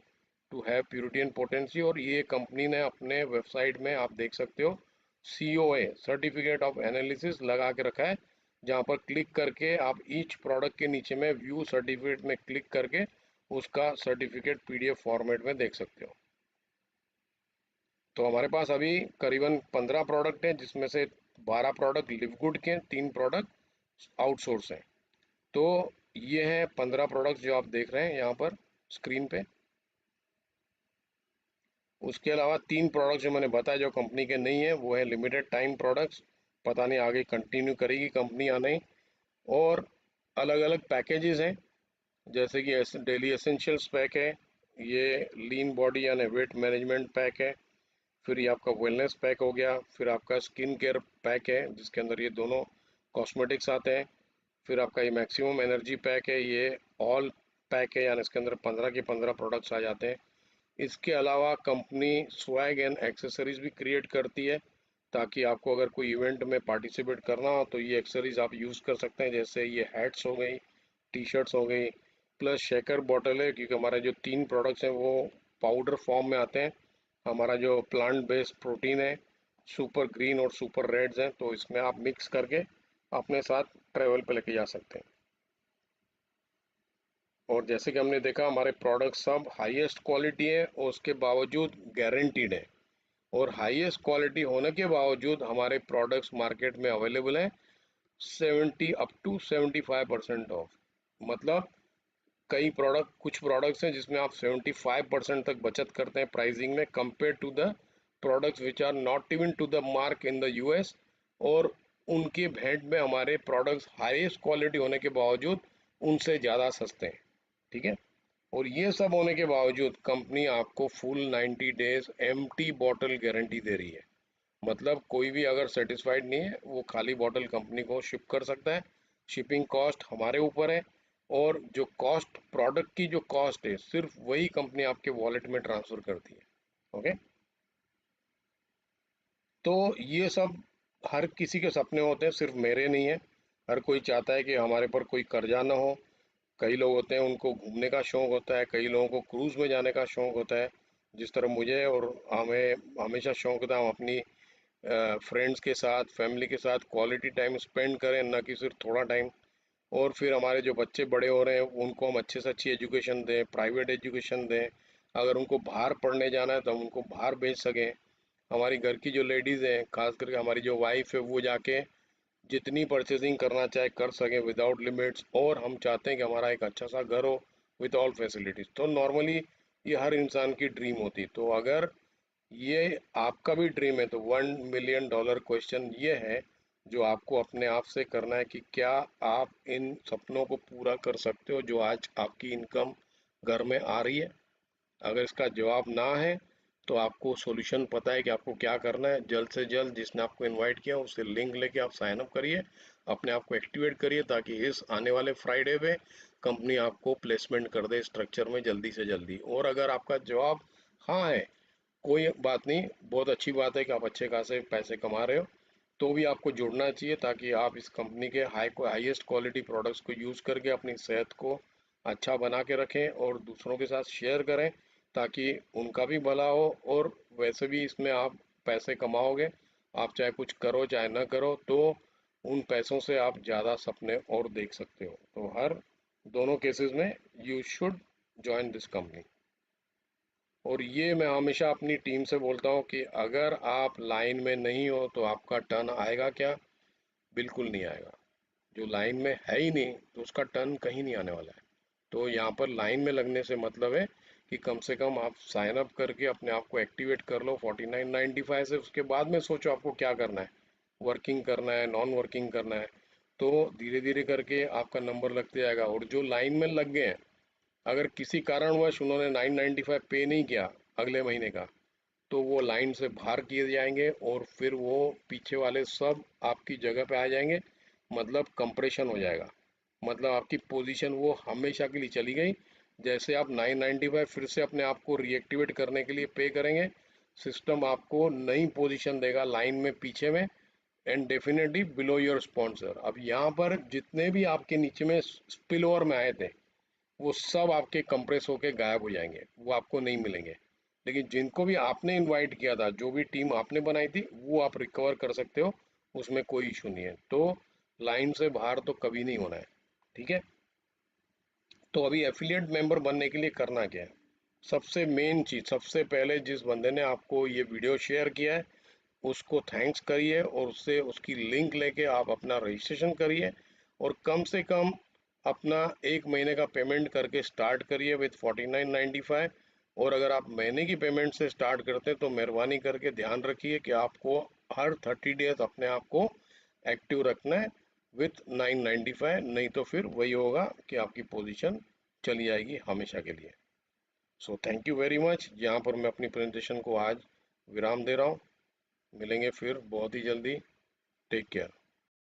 to have purity and potency. और ये कंपनी ने अपने वेबसाइट में आप देख सकते हो COA सर्टिफिकेट ऑफ एनालिसिस लगा के रखा है, जहाँ पर क्लिक करके आप ईच प्रोडक्ट के नीचे में व्यू सर्टिफिकेट में क्लिक करके उसका सर्टिफिकेट PDF फॉर्मेट में देख सकते हो। तो हमारे पास अभी करीबन 15 प्रोडक्ट हैं, जिसमें से 12 प्रोडक्ट लिवगुड के, 3 प्रोडक्ट आउटसोर्स हैं। तो ये हैं 15 प्रोडक्ट्स जो आप देख रहे हैं यहाँ पर स्क्रीन पे। उसके अलावा 3 प्रोडक्ट्स जो मैंने बताया जो कंपनी के नहीं है, वो है लिमिटेड टाइम प्रोडक्ट्स, पता नहीं आगे कंटिन्यू करेगी कंपनी या नहीं। और अलग अलग पैकेजेस हैं, जैसे कि डेली एसेंशियल्स पैक है, ये लीन बॉडी यानी वेट मैनेजमेंट पैक है, फिर ये आपका वेलनेस पैक हो गया, फिर आपका स्किन केयर पैक है जिसके अंदर ये दोनों कॉस्मेटिक्स आते हैं, फिर आपका ये मैक्सिमम एनर्जी पैक है, ये ऑल पैक है यानी इसके अंदर 15 के 15 प्रोडक्ट्स आ जाते हैं। इसके अलावा कंपनी स्वैग एंड एक्सेसरीज भी क्रिएट करती है, ताकि आपको अगर कोई इवेंट में पार्टिसिपेट करना हो तो ये एक्सेसरीज आप यूज़ कर सकते हैं। जैसे ये हैट्स हो गई, टी शर्ट्स हो गई, प्लस शेकर बॉटल है, क्योंकि हमारे जो 3 प्रोडक्ट्स हैं वो पाउडर फॉर्म में आते हैं। हमारा जो प्लांट बेस्ड प्रोटीन है, सुपर ग्रीन और सुपर रेड्स हैं, तो इसमें आप मिक्स करके अपने साथ ट्रेवल पे लेके जा सकते हैं। और जैसे कि हमने देखा हमारे प्रोडक्ट सब हाईएस्ट क्वालिटी है और उसके बावजूद गारंटीड है। और हाईएस्ट क्वालिटी होने के बावजूद हमारे प्रोडक्ट्स मार्केट में अवेलेबल हैं 70 अप टू 75% ऑफ। मतलब कई प्रोडक्ट, कुछ प्रोडक्ट्स हैं जिसमें आप 75% तक बचत करते हैं प्राइसिंग में, compare to the products which are not even to the mark in the US. और उनके भेंट में हमारे प्रोडक्ट्स हाईएस्ट क्वालिटी होने के बावजूद उनसे ज़्यादा सस्ते हैं। ठीक है। और ये सब होने के बावजूद कंपनी आपको full 90 days empty bottle guarantee दे रही है। मतलब कोई भी अगर सेटिस्फाइड नहीं है वो खाली बॉटल कंपनी को शिप कर सकता है। शिपिंग कॉस्ट हमारे ऊपर है, और जो कॉस्ट, प्रोडक्ट की जो कॉस्ट है, सिर्फ वही कंपनी आपके वॉलेट में ट्रांसफर करती है। ओके। तो ये सब हर किसी के सपने होते हैं, सिर्फ मेरे नहीं है। हर कोई चाहता है कि हमारे पर कोई कर्जा ना हो। कई लोग होते हैं उनको घूमने का शौक होता है, कई लोगों को क्रूज में जाने का शौक होता है, जिस तरह मुझे और हमें हमेशा शौक था हम अपनी फ्रेंड्स के साथ, फैमिली के साथ क्वालिटी टाइम स्पेंड करें, ना कि सिर्फ थोड़ा टाइम। और फिर हमारे जो बच्चे बड़े हो रहे हैं उनको हम अच्छे से अच्छी एजुकेशन दें, प्राइवेट एजुकेशन दें। अगर उनको बाहर पढ़ने जाना है तो हम उनको बाहर भेज सकें। हमारी घर की जो लेडीज़ हैं, खास करके हमारी जो वाइफ है, वो जाके जितनी परचेजिंग करना चाहे कर सकें विदाउट लिमिट्स। और हम चाहते हैं कि हमारा एक अच्छा सा घर हो विद ऑल फैसिलिटीज़। तो नॉर्मली ये हर इंसान की ड्रीम होती। तो अगर ये आपका भी ड्रीम है तो $1 मिलियन क्वेश्चन ये है जो आपको अपने आप से करना है कि क्या आप इन सपनों को पूरा कर सकते हो जो आज आपकी इनकम घर में आ रही है। अगर इसका जवाब ना है तो आपको सॉल्यूशन पता है कि आपको क्या करना है। जल्द से जल्द जिसने आपको इनवाइट किया उससे लिंक लेके आप साइन अप करिए, अपने आप को एक्टिवेट करिए, ताकि इस आने वाले फ्राइडे पे कंपनी आपको प्लेसमेंट कर दे स्ट्रक्चर में जल्दी से जल्दी। और अगर आपका जवाब हाँ है, कोई बात नहीं, बहुत अच्छी बात है कि आप अच्छे खासे पैसे कमा रहे हो, तो भी आपको जुड़ना चाहिए, ताकि आप इस कंपनी के हाईएस्ट क्वालिटी प्रोडक्ट्स को यूज़ करके अपनी सेहत को अच्छा बना के रखें और दूसरों के साथ शेयर करें, ताकि उनका भी भला हो। और वैसे भी इसमें आप पैसे कमाओगे, आप चाहे कुछ करो चाहे ना करो, तो उन पैसों से आप ज़्यादा सपने और देख सकते हो। तो हर दोनों केसेस में you should join this company. और ये मैं हमेशा अपनी टीम से बोलता हूँ कि अगर आप लाइन में नहीं हो तो आपका टर्न आएगा क्या? बिल्कुल नहीं आएगा। जो लाइन में है ही नहीं तो उसका टर्न कहीं नहीं आने वाला है। तो यहाँ पर लाइन में लगने से मतलब है कि कम से कम आप साइन अप करके अपने आप को एक्टिवेट कर लो 49.95 से। उसके बाद में सोचो आपको क्या करना है, वर्किंग करना है, नॉन वर्किंग करना है। तो धीरे धीरे करके आपका नंबर लगते जाएगा। और जो लाइन में लग गए हैं, अगर किसी कारणवश उन्होंने 995 पे नहीं किया अगले महीने का, तो वो लाइन से बाहर किए जाएंगे और फिर वो पीछे वाले सब आपकी जगह पे आ जाएंगे। मतलब कंप्रेशन हो जाएगा, मतलब आपकी पोजीशन वो हमेशा के लिए चली गई। जैसे आप 995 फिर से अपने आप को रीएक्टिवेट करने के लिए पे करेंगे, सिस्टम आपको नई पोजीशन देगा लाइन में पीछे में, and definitely below your sponsor. अब यहाँ पर जितने भी आपके नीचे में स्पिल ओवर में आए थे वो सब आपके कंप्रेस होके गायब हो जाएंगे, वो आपको नहीं मिलेंगे। लेकिन जिनको भी आपने इनवाइट किया था, जो भी टीम आपने बनाई थी, वो आप रिकवर कर सकते हो, उसमें कोई इशू नहीं है। तो लाइन से बाहर तो कभी नहीं होना है। ठीक है। तो अभी एफिलिएट मेंबर बनने के लिए करना क्या है? सबसे मेन चीज़, सबसे पहले जिस बंदे ने आपको ये वीडियो शेयर किया है उसको थैंक्स करिए और उससे उसकी लिंक लेके आप अपना रजिस्ट्रेशन करिए। और कम से कम अपना 1 महीने का पेमेंट करके स्टार्ट करिए विथ 49.95। और अगर आप महीने की पेमेंट से स्टार्ट करते हैं तो मेहरबानी करके ध्यान रखिए कि आपको हर 30 डेज अपने आप को एक्टिव रखना है विथ 995, नहीं तो फिर वही होगा कि आपकी पोजीशन चली जाएगी हमेशा के लिए। So thank you very much. यहाँ पर मैं अपनी प्रेजेंटेशन को आज विराम दे रहा हूँ। मिलेंगे फिर बहुत ही जल्दी। Take care.